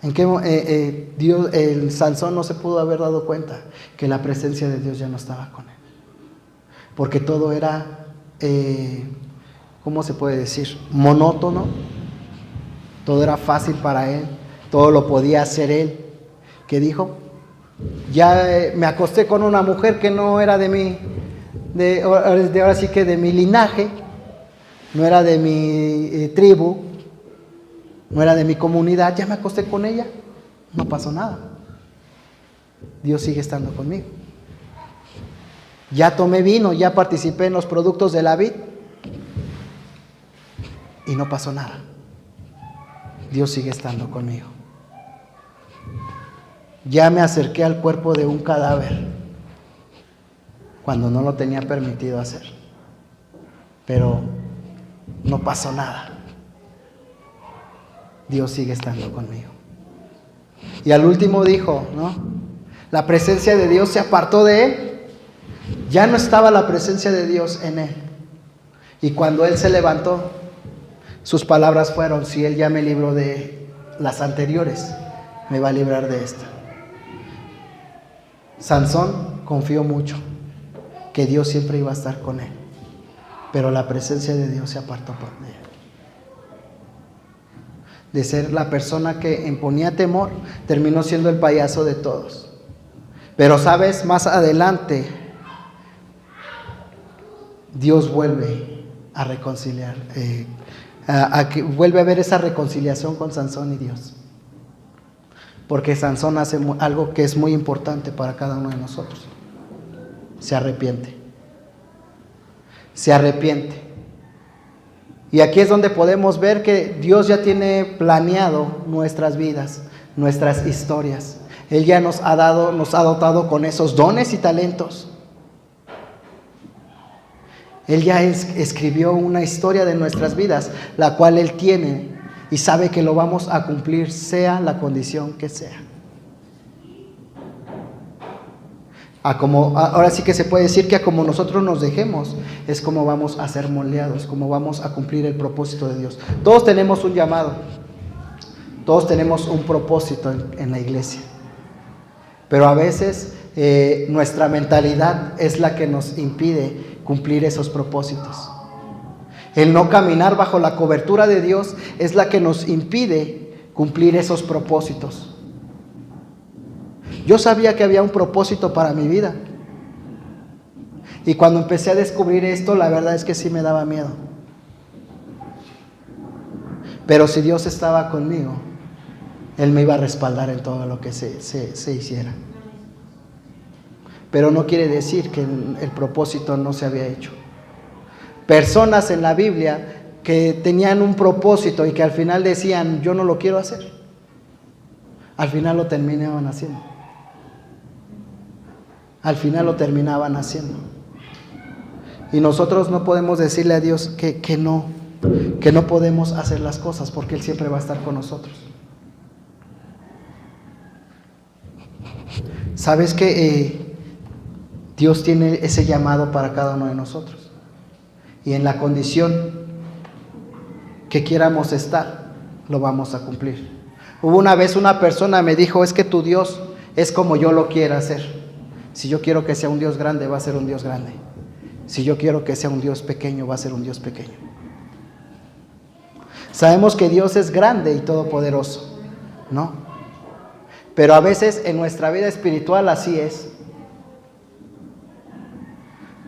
El Sansón no se pudo haber dado cuenta que la presencia de Dios ya no estaba con él, porque todo era, ¿cómo se puede decir? Monótono. Todo era fácil para él. todo lo podía hacer Él. ¿Qué dijo? Ya me acosté con una mujer que no era de mi, ahora sí que de mi linaje, no era de mi tribu, no era de mi comunidad, ya me acosté con ella, no pasó nada. Dios sigue estando conmigo. Ya tomé vino, ya participé en los productos de la vid y no pasó nada. Dios sigue estando conmigo. Ya me acerqué al cuerpo de un cadáver cuando no lo tenía permitido hacer, pero no pasó nada. Dios sigue estando conmigo. Y al último dijo, ¿no? La presencia de Dios se apartó de él. Ya no estaba la presencia de Dios en él. Y cuando él se levantó, sus palabras fueron: si él ya me libró de las anteriores, me va a librar de esta. Sansón confió mucho que Dios siempre iba a estar con él, pero la presencia de Dios se apartó por él. De ser la persona que imponía temor, terminó siendo el payaso de todos. Pero sabes, más adelante Dios vuelve a reconciliar, vuelve a haber esa reconciliación con Sansón y Dios. Porque Sansón hace algo que es muy importante para cada uno de nosotros. Se arrepiente. Se arrepiente. Y aquí es donde podemos ver que Dios ya tiene planeado nuestras vidas, nuestras historias. Él ya nos ha dotado con esos dones y talentos. Él ya escribió una historia de nuestras vidas, la cual Él tiene y sabe que lo vamos a cumplir, sea la condición que sea. Ahora sí que se puede decir que a como nosotros nos dejemos, es como vamos a ser moldeados, como vamos a cumplir el propósito de Dios. Todos tenemos un llamado, todos tenemos un propósito en la iglesia, pero a veces nuestra mentalidad es la que nos impide cumplir esos propósitos. El no caminar bajo la cobertura de Dios es la que nos impide cumplir esos propósitos. Yo sabía que había un propósito para mi vida. Y cuando empecé a descubrir esto, la verdad es que sí me daba miedo. Pero si Dios estaba conmigo, Él me iba a respaldar en todo lo que se hiciera. Pero no quiere decir que el propósito no se había hecho. Personas en la Biblia que tenían un propósito y que al final decían, yo no lo quiero hacer, al final lo terminaban haciendo. Al final lo terminaban haciendo. Y nosotros no podemos decirle a Dios que no podemos hacer las cosas, porque Él siempre va a estar con nosotros. ¿Sabes que Dios tiene ese llamado para cada uno de nosotros? Y en la condición que quieramos estar, lo vamos a cumplir. Hubo una vez una persona me dijo, es que tu Dios es como yo lo quiera hacer. Si yo quiero que sea un Dios grande, va a ser un Dios grande. Si yo quiero que sea un Dios pequeño, va a ser un Dios pequeño. Sabemos que Dios es grande y todopoderoso, ¿no? Pero a veces en nuestra vida espiritual así es.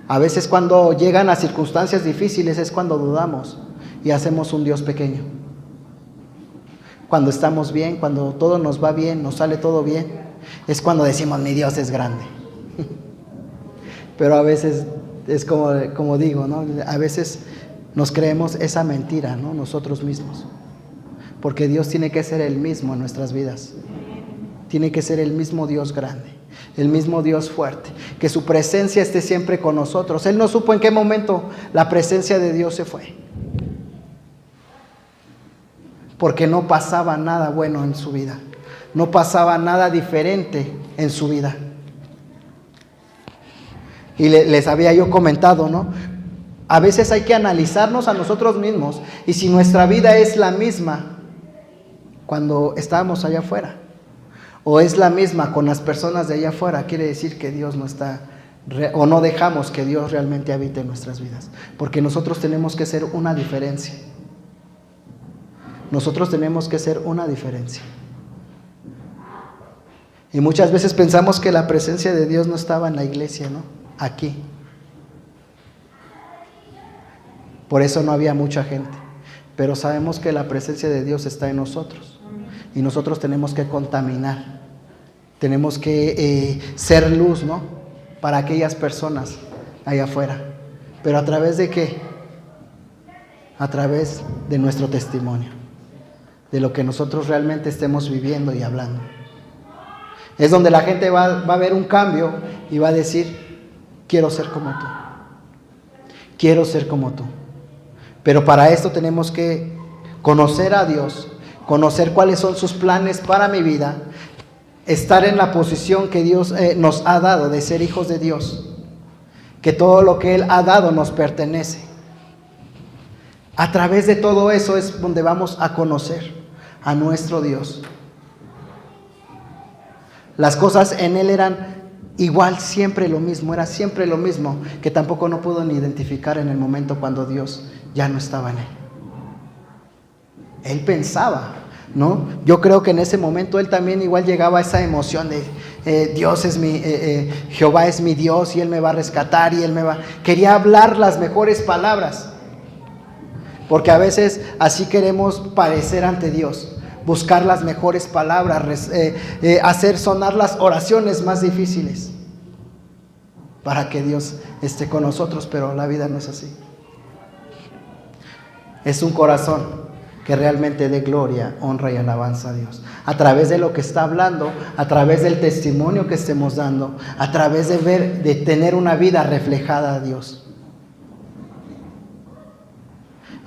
A veces cuando llegan a circunstancias difíciles es cuando dudamos y hacemos un Dios pequeño. Cuando estamos bien, cuando todo nos va bien, nos sale todo bien, es cuando decimos, mi Dios es grande. Pero a veces es como digo, ¿no? A veces nos creemos esa mentira, ¿no? Nosotros mismos. Porque Dios tiene que ser el mismo en nuestras vidas. Tiene que ser el mismo Dios grande, el mismo Dios fuerte, que su presencia esté siempre con nosotros. Él no supo en qué momento la presencia de Dios se fue, porque no pasaba nada bueno en su vida, no pasaba nada diferente en su vida. Y les había yo comentado, ¿no? A veces hay que analizarnos a nosotros mismos, y si nuestra vida es la misma cuando estábamos allá afuera, o es la misma con las personas de allá afuera, quiere decir que Dios no está, o no dejamos que Dios realmente habite en nuestras vidas, porque nosotros tenemos que ser una diferencia. Nosotros tenemos que ser una diferencia. Y muchas veces pensamos que la presencia de Dios no estaba en la iglesia, ¿no? Aquí. Por eso no había mucha gente. Pero sabemos que la presencia de Dios está en nosotros. Y nosotros tenemos que contaminar. Tenemos que ser luz, ¿no? Para aquellas personas allá afuera. Pero ¿a través de qué? A través de nuestro testimonio. De lo que nosotros realmente estemos viviendo y hablando. Es donde la gente va a ver un cambio y va a decir, quiero ser como tú. Quiero ser como tú. Pero para esto tenemos que conocer a Dios, conocer cuáles son sus planes para mi vida, estar en la posición que Dios nos ha dado de ser hijos de Dios, que todo lo que Él ha dado nos pertenece. A través de todo eso es donde vamos a conocer a nuestro Dios. Las cosas en Él eran igual, siempre lo mismo, era siempre lo mismo, que tampoco no pudo ni identificar en el momento cuando Dios ya no estaba en Él. Él pensaba, ¿no? Yo creo que en ese momento Él también igual llegaba a esa emoción de Dios es Jehová es mi Dios y Él me va a rescatar y Él me va... Quería hablar las mejores palabras, porque a veces así queremos parecer ante Dios. Buscar las mejores palabras, hacer sonar las oraciones más difíciles para que Dios esté con nosotros, pero la vida no es así. Es un corazón que realmente dé gloria, honra y alabanza a Dios. A través de lo que está hablando, a través del testimonio que estemos dando, a través de tener una vida reflejada a Dios.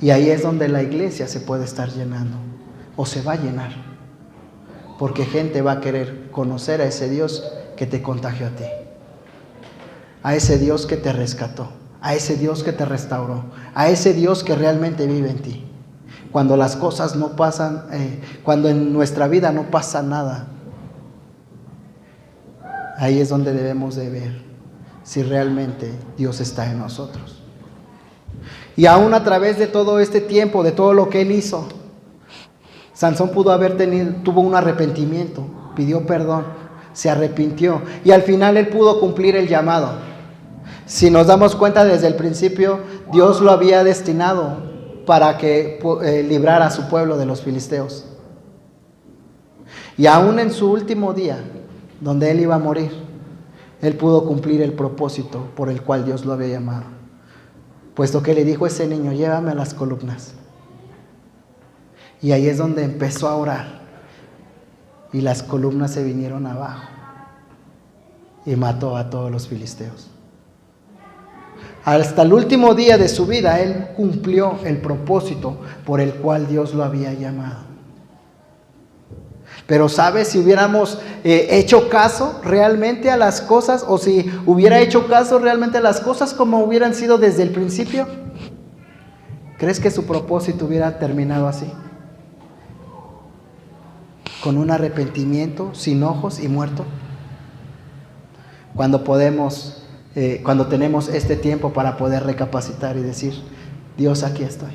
Y ahí es donde la iglesia se puede estar llenando. O se va a llenar, porque gente va a querer conocer a ese Dios que te contagió a ti, a ese Dios que te rescató, a ese Dios que te restauró, a ese Dios que realmente vive en ti. Cuando las cosas no pasan, cuando en nuestra vida no pasa nada, ahí es donde debemos de ver si realmente Dios está en nosotros. Y aún a través de todo este tiempo, de todo lo que Él hizo, Sansón tuvo un arrepentimiento, pidió perdón, se arrepintió y al final él pudo cumplir el llamado. Si nos damos cuenta desde el principio, Dios lo había destinado para que librara a su pueblo de los filisteos. Y aún en su último día, donde él iba a morir, él pudo cumplir el propósito por el cual Dios lo había llamado. Puesto que le dijo a ese niño, llévame a las columnas. Y ahí es donde empezó a orar. Y las columnas se vinieron abajo. Y mató a todos los filisteos. Hasta el último día de su vida, él cumplió el propósito por el cual Dios lo había llamado. Pero ¿sabes? Si hubiéramos hecho caso realmente a las cosas, o si hubiera hecho caso realmente a las cosas como hubieran sido desde el principio, ¿crees que su propósito hubiera terminado así? Con un arrepentimiento, sin ojos y muerto. Cuando tenemos este tiempo para poder recapacitar y decir, Dios, aquí estoy.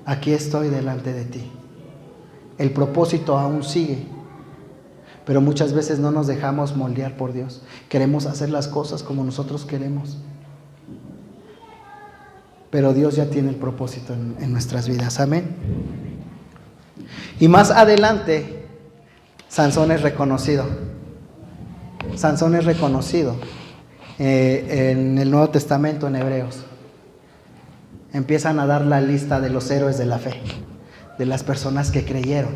Aquí estoy delante de ti. El propósito aún sigue, pero muchas veces no nos dejamos moldear por Dios. Queremos hacer las cosas como nosotros queremos. Pero Dios ya tiene el propósito en nuestras vidas. Amén. Y más adelante, Sansón es reconocido. Sansón es reconocido en el Nuevo Testamento, en Hebreos. Empiezan a dar la lista de los héroes de la fe, de las personas que creyeron.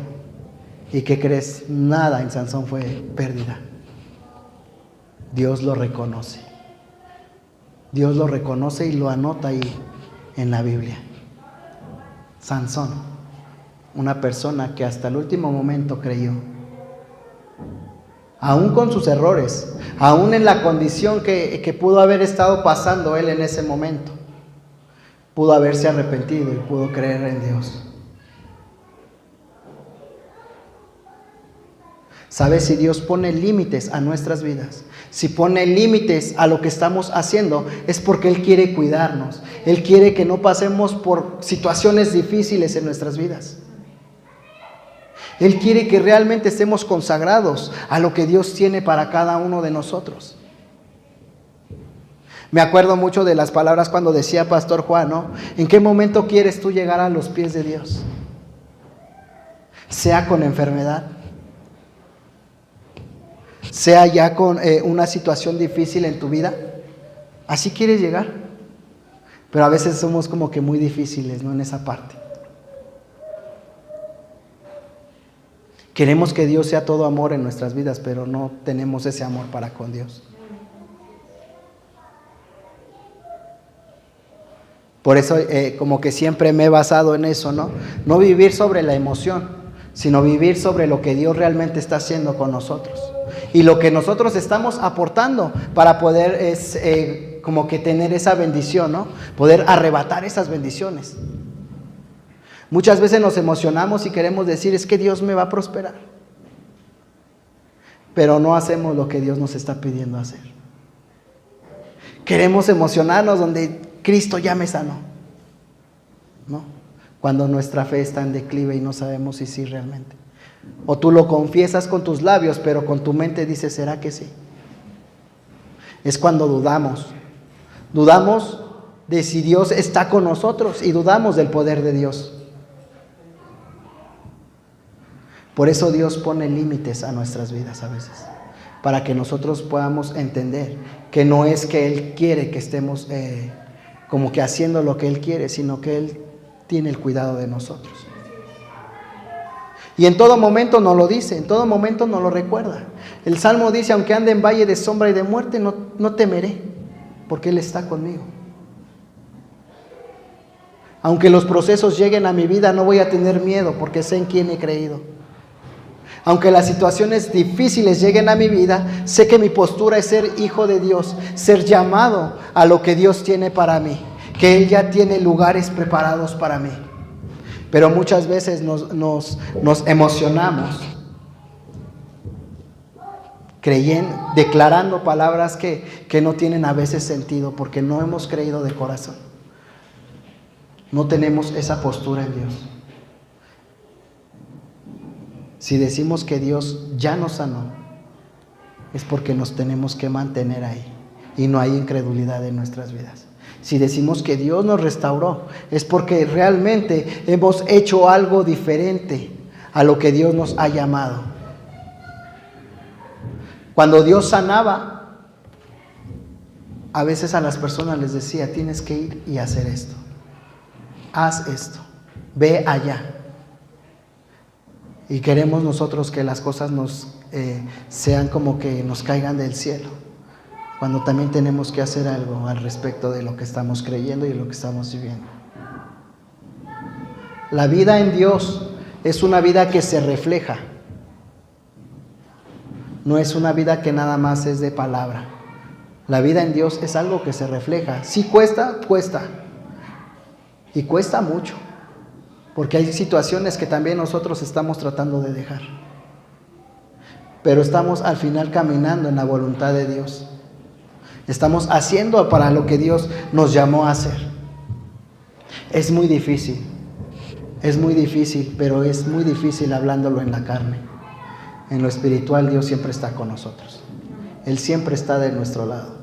¿Y qué crees? Nada en Sansón fue pérdida. Dios lo reconoce. Dios lo reconoce y lo anota ahí en la Biblia. Sansón, una persona que hasta el último momento creyó. Aún con sus errores, aún en la condición que pudo haber estado pasando él en ese momento, pudo haberse arrepentido y pudo creer en Dios. ¿Sabes? Si Dios pone límites a nuestras vidas, si pone límites a lo que estamos haciendo, es porque Él quiere cuidarnos. Él quiere que no pasemos por situaciones difíciles en nuestras vidas. Él quiere que realmente estemos consagrados a lo que Dios tiene para cada uno de nosotros. Me acuerdo mucho de las palabras cuando decía Pastor Juan, ¿no? ¿En qué momento quieres tú llegar a los pies de Dios? Sea con enfermedad, sea ya con una situación difícil en tu vida, así quieres llegar. Pero a veces somos como que muy difíciles, ¿no? En esa parte. Queremos que Dios sea todo amor en nuestras vidas, pero no tenemos ese amor para con Dios. Por eso como que siempre me he basado en eso, ¿no? No vivir sobre la emoción, sino vivir sobre lo que Dios realmente está haciendo con nosotros. Y lo que nosotros estamos aportando para poder como que tener esa bendición, ¿no? Poder arrebatar esas bendiciones. Muchas veces nos emocionamos y queremos decir, es que Dios me va a prosperar. Pero no hacemos lo que Dios nos está pidiendo hacer. Queremos emocionarnos donde Cristo ya me sanó, ¿no? Cuando nuestra fe está en declive y no sabemos si sí realmente. O tú lo confiesas con tus labios, pero con tu mente dices, ¿será que sí? Es cuando dudamos. Dudamos de si Dios está con nosotros y dudamos del poder de Dios. Por eso Dios pone límites a nuestras vidas a veces, para que nosotros podamos entender que no es que Él quiere que estemos como que haciendo lo que Él quiere, sino que Él tiene el cuidado de nosotros. Y en todo momento nos lo dice, en todo momento nos lo recuerda. El Salmo dice, aunque ande en valle de sombra y de muerte, no temeré, porque Él está conmigo. Aunque los procesos lleguen a mi vida, no voy a tener miedo, porque sé en quién he creído. Aunque las situaciones difíciles lleguen a mi vida, sé que mi postura es ser hijo de Dios, ser llamado a lo que Dios tiene para mí, que Él ya tiene lugares preparados para mí. Pero muchas veces nos emocionamos declarando palabras que no tienen a veces sentido, porque no hemos creído de corazón. No tenemos esa postura en Dios. Si decimos que Dios ya nos sanó, es porque nos tenemos que mantener ahí y no hay incredulidad en nuestras vidas. Si decimos que Dios nos restauró, es porque realmente hemos hecho algo diferente a lo que Dios nos ha llamado. Cuando Dios sanaba, a veces a las personas les decía, tienes que ir y hacer esto, haz esto, ve allá. Y queremos nosotros que las cosas sean como que nos caigan del cielo, cuando también tenemos que hacer algo al respecto de lo que estamos creyendo y lo que estamos viviendo. La vida en Dios es una vida que se refleja, no es una vida que nada más es de palabra. La vida en Dios es algo que se refleja. Sí cuesta, y cuesta mucho. Porque hay situaciones que también nosotros estamos tratando de dejar. Pero estamos al final caminando en la voluntad de Dios. Estamos haciendo para lo que Dios nos llamó a hacer. Es muy difícil, pero es muy difícil hablándolo en la carne. En lo espiritual Dios siempre está con nosotros. Él siempre está de nuestro lado.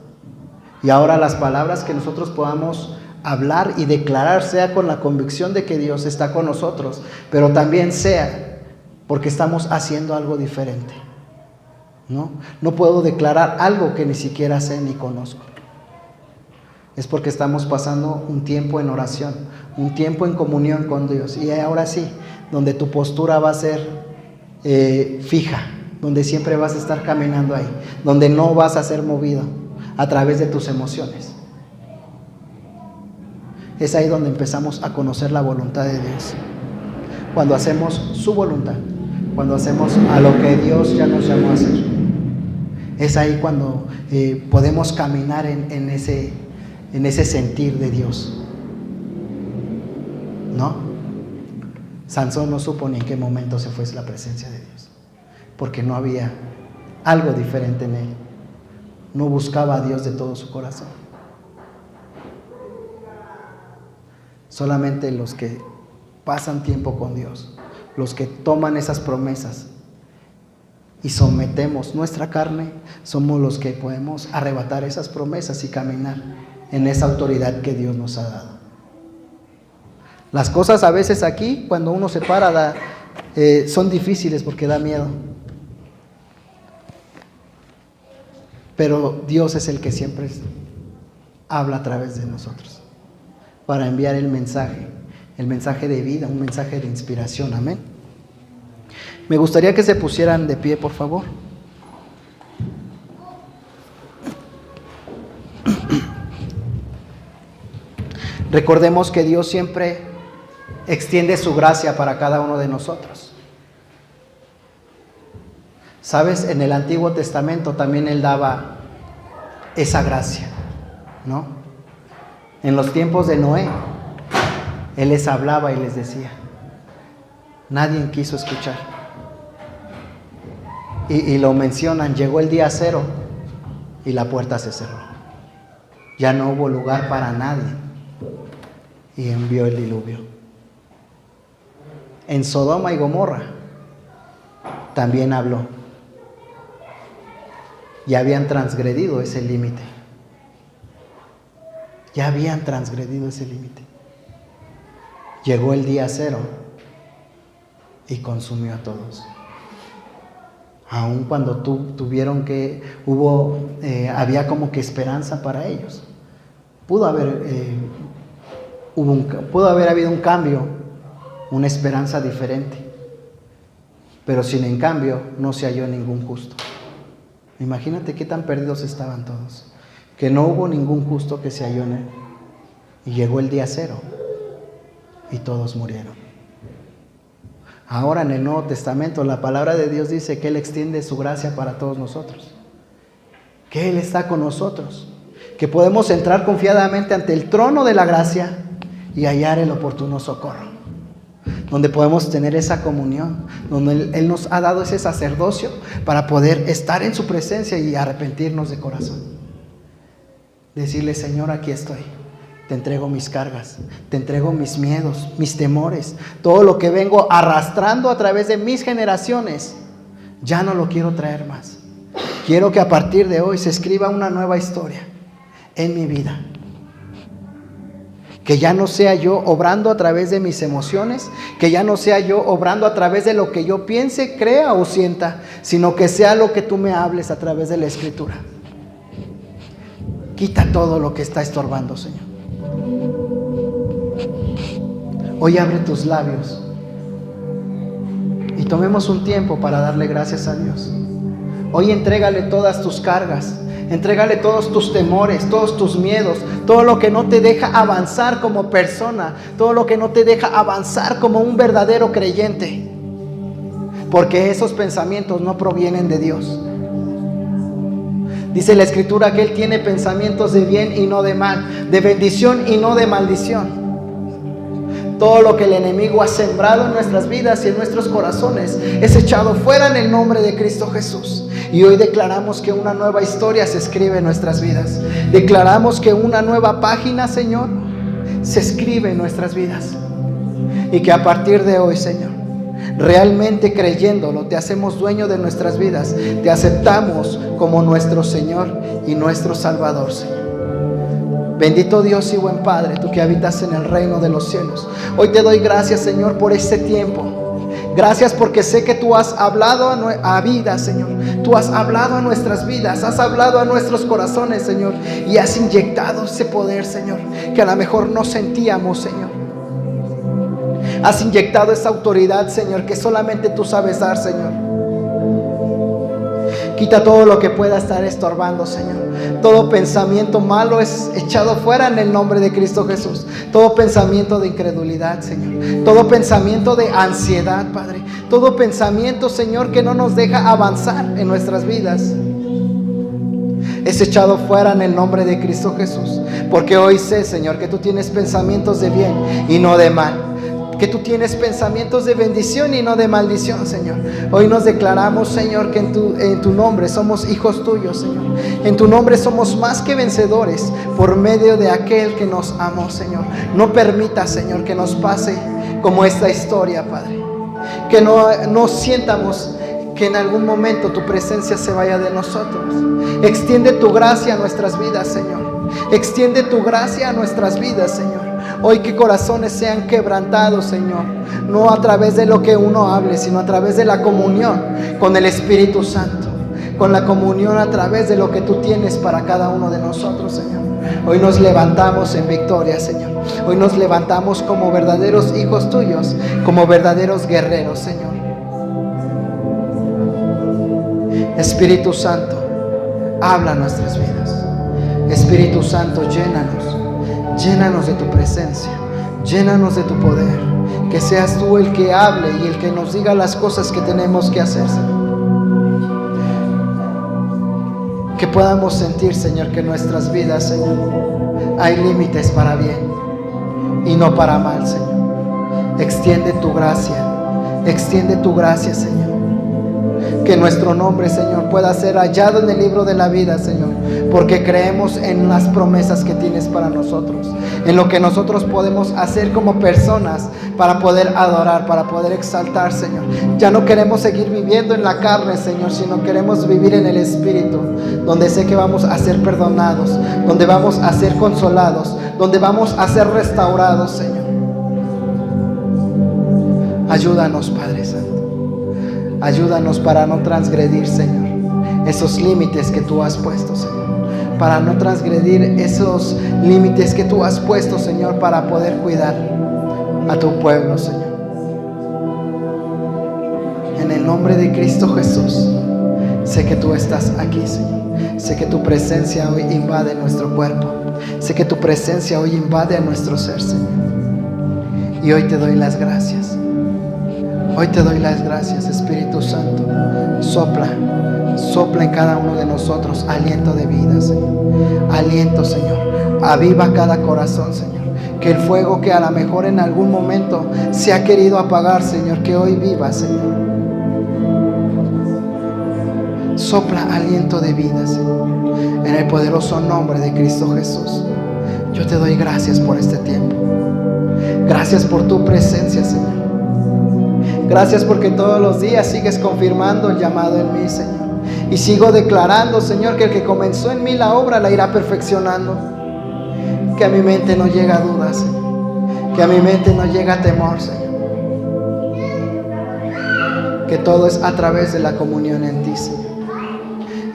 Y ahora las palabras que nosotros podamos hablar y declarar sea con la convicción de que Dios está con nosotros, pero también sea porque estamos haciendo algo diferente. No puedo declarar algo que ni siquiera sé ni conozco. Es porque estamos pasando un tiempo en oración, un tiempo en comunión con Dios. Y ahora sí, donde tu postura va a ser fija, donde siempre vas a estar caminando ahí, donde no vas a ser movido a través de tus emociones. Es ahí donde empezamos a conocer la voluntad de Dios. Cuando hacemos su voluntad, cuando hacemos a lo que Dios ya nos llamó a hacer. Es ahí cuando podemos caminar en ese sentir de Dios. ¿No? Sansón no supo ni en qué momento se fue la presencia de Dios, porque no había algo diferente en él. No buscaba a Dios de todo su corazón. Solamente los que pasan tiempo con Dios, los que toman esas promesas y sometemos nuestra carne, somos los que podemos arrebatar esas promesas y caminar en esa autoridad que Dios nos ha dado. Las cosas a veces aquí, cuando uno se para, son difíciles porque da miedo. Pero Dios es el que siempre habla a través de nosotros para enviar el mensaje de vida, un mensaje de inspiración. Amén. Me gustaría que se pusieran de pie, por favor. Recordemos que Dios siempre extiende su gracia para cada uno de nosotros. ¿Sabes? En el Antiguo Testamento también Él daba esa gracia, ¿no? En los tiempos de Noé, Él les hablaba y les decía. Nadie quiso escuchar. Y lo mencionan, llegó el día 0 y la puerta se cerró. Ya no hubo lugar para nadie y envió el diluvio. En Sodoma y Gomorra también habló. Ya habían transgredido ese límite. Ya habían transgredido ese límite. Llegó el día 0 y consumió a todos. Aun cuando tuvieron que, había como que esperanza para ellos. Pudo haber habido un cambio, una esperanza diferente. Pero sin en cambio no se halló ningún justo. Imagínate qué tan perdidos estaban todos, que no hubo ningún justo que se halló en él. Y llegó el día 0 y todos murieron. Ahora en el Nuevo Testamento la palabra de Dios dice que Él extiende su gracia para todos nosotros, que Él está con nosotros, que podemos entrar confiadamente ante el trono de la gracia y hallar el oportuno socorro, donde podemos tener esa comunión, donde Él nos ha dado ese sacerdocio para poder estar en su presencia y arrepentirnos de corazón. Decirle: Señor, aquí estoy. Te entrego mis cargas, te entrego mis miedos, mis temores, todo lo que vengo arrastrando a través de mis generaciones. Ya no lo quiero traer más. Quiero que a partir de hoy se escriba una nueva historia en mi vida. Que ya no sea yo obrando a través de mis emociones, que ya no sea yo obrando a través de lo que yo piense, crea o sienta, sino que sea lo que tú me hables a través de la Escritura. Quita todo lo que está estorbando, Señor. Hoy abre tus labios y tomemos un tiempo para darle gracias a Dios. Hoy entrégale todas tus cargas, entrégale todos tus temores, todos tus miedos, todo lo que no te deja avanzar como persona, todo lo que no te deja avanzar como un verdadero creyente, porque esos pensamientos no provienen de Dios. Dice la Escritura que Él tiene pensamientos de bien y no de mal, de bendición y no de maldición. Todo lo que el enemigo ha sembrado en nuestras vidas y en nuestros corazones es echado fuera en el nombre de Cristo Jesús. Y hoy declaramos que una nueva historia se escribe en nuestras vidas. Declaramos que una nueva página, Señor, se escribe en nuestras vidas. Y que a partir de hoy, Señor, realmente creyéndolo, te hacemos dueño de nuestras vidas. Te aceptamos como nuestro Señor y nuestro Salvador, Señor. Bendito Dios y buen Padre, tú que habitas en el reino de los cielos. Hoy te doy gracias, Señor, por este tiempo. Gracias porque sé que tú has hablado a vida, Señor. Tú has hablado a nuestras vidas, has hablado a nuestros corazones, Señor. Y has inyectado ese poder, Señor, que a lo mejor no sentíamos, Señor. Has inyectado esa autoridad, Señor, que solamente tú sabes dar, Señor. Quita todo lo que pueda estar estorbando, Señor. Todo pensamiento malo es echado fuera en el nombre de Cristo Jesús. Todo pensamiento de incredulidad, Señor. Todo pensamiento de ansiedad, Padre. Todo pensamiento, Señor, que no nos deja avanzar en nuestras vidas, es echado fuera en el nombre de Cristo Jesús. Porque hoy sé, Señor, que tú tienes pensamientos de bien y no de mal. Que tú tienes pensamientos de bendición y no de maldición, Señor. Hoy nos declaramos, Señor, que en tu nombre somos hijos tuyos, Señor. En tu nombre somos más que vencedores por medio de aquel que nos amó, Señor. No permita, Señor, que nos pase como esta historia, Padre. Que no sientamos que en algún momento tu presencia se vaya de nosotros. Extiende tu gracia a nuestras vidas, Señor. Extiende tu gracia a nuestras vidas, Señor. Hoy que corazones sean quebrantados, Señor. No a través de lo que uno hable, sino a través de la comunión con el Espíritu Santo. Con la comunión a través de lo que tú tienes para cada uno de nosotros, Señor. Hoy nos levantamos en victoria, Señor. Hoy nos levantamos como verdaderos hijos tuyos, como verdaderos guerreros, Señor. Espíritu Santo, habla nuestras vidas. Espíritu Santo, llénanos de tu presencia, llénanos de tu poder. Que seas tú el que hable y el que nos diga las cosas que tenemos que hacer, Señor. Que podamos sentir, Señor, que en nuestras vidas, Señor, hay límites para bien y no para mal, Señor. Extiende tu gracia, Señor. Que nuestro nombre, Señor, pueda ser hallado en el libro de la vida, Señor, porque creemos en las promesas que tienes para nosotros, en lo que nosotros podemos hacer como personas para poder adorar, para poder exaltar, Señor. Ya no queremos seguir viviendo en la carne, Señor, sino queremos vivir en el Espíritu, donde sé que vamos a ser perdonados, donde vamos a ser consolados, donde vamos a ser restaurados, Señor. Ayúdanos, Padre Santo. Ayúdanos para no transgredir, Señor, esos límites que tú has puesto, Señor. Para no transgredir esos límites que tú has puesto, Señor, para poder cuidar a tu pueblo, Señor. En el nombre de Cristo Jesús, sé que tú estás aquí, Señor. Sé que tu presencia hoy invade nuestro cuerpo. Sé que tu presencia hoy invade a nuestro ser, Señor. Y hoy te doy las gracias. Hoy te doy las gracias, Espíritu Santo. Sopla en cada uno de nosotros aliento de vida, Señor. Aliento, Señor. Aviva cada corazón, Señor. Que el fuego que a lo mejor en algún momento se ha querido apagar, Señor, que hoy viva, Señor. Sopla aliento de vida, Señor. En el poderoso nombre de Cristo Jesús. Yo te doy gracias por este tiempo. Gracias por tu presencia, Señor. Gracias porque todos los días sigues confirmando el llamado en mí, Señor. Y sigo declarando, Señor, que el que comenzó en mí la obra la irá perfeccionando. Que a mi mente no llega duda, Señor. Que a mi mente no llega temor, Señor. Que todo es a través de la comunión en ti, Señor.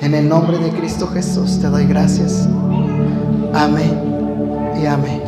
En el nombre de Cristo Jesús te doy gracias. Amén y amén.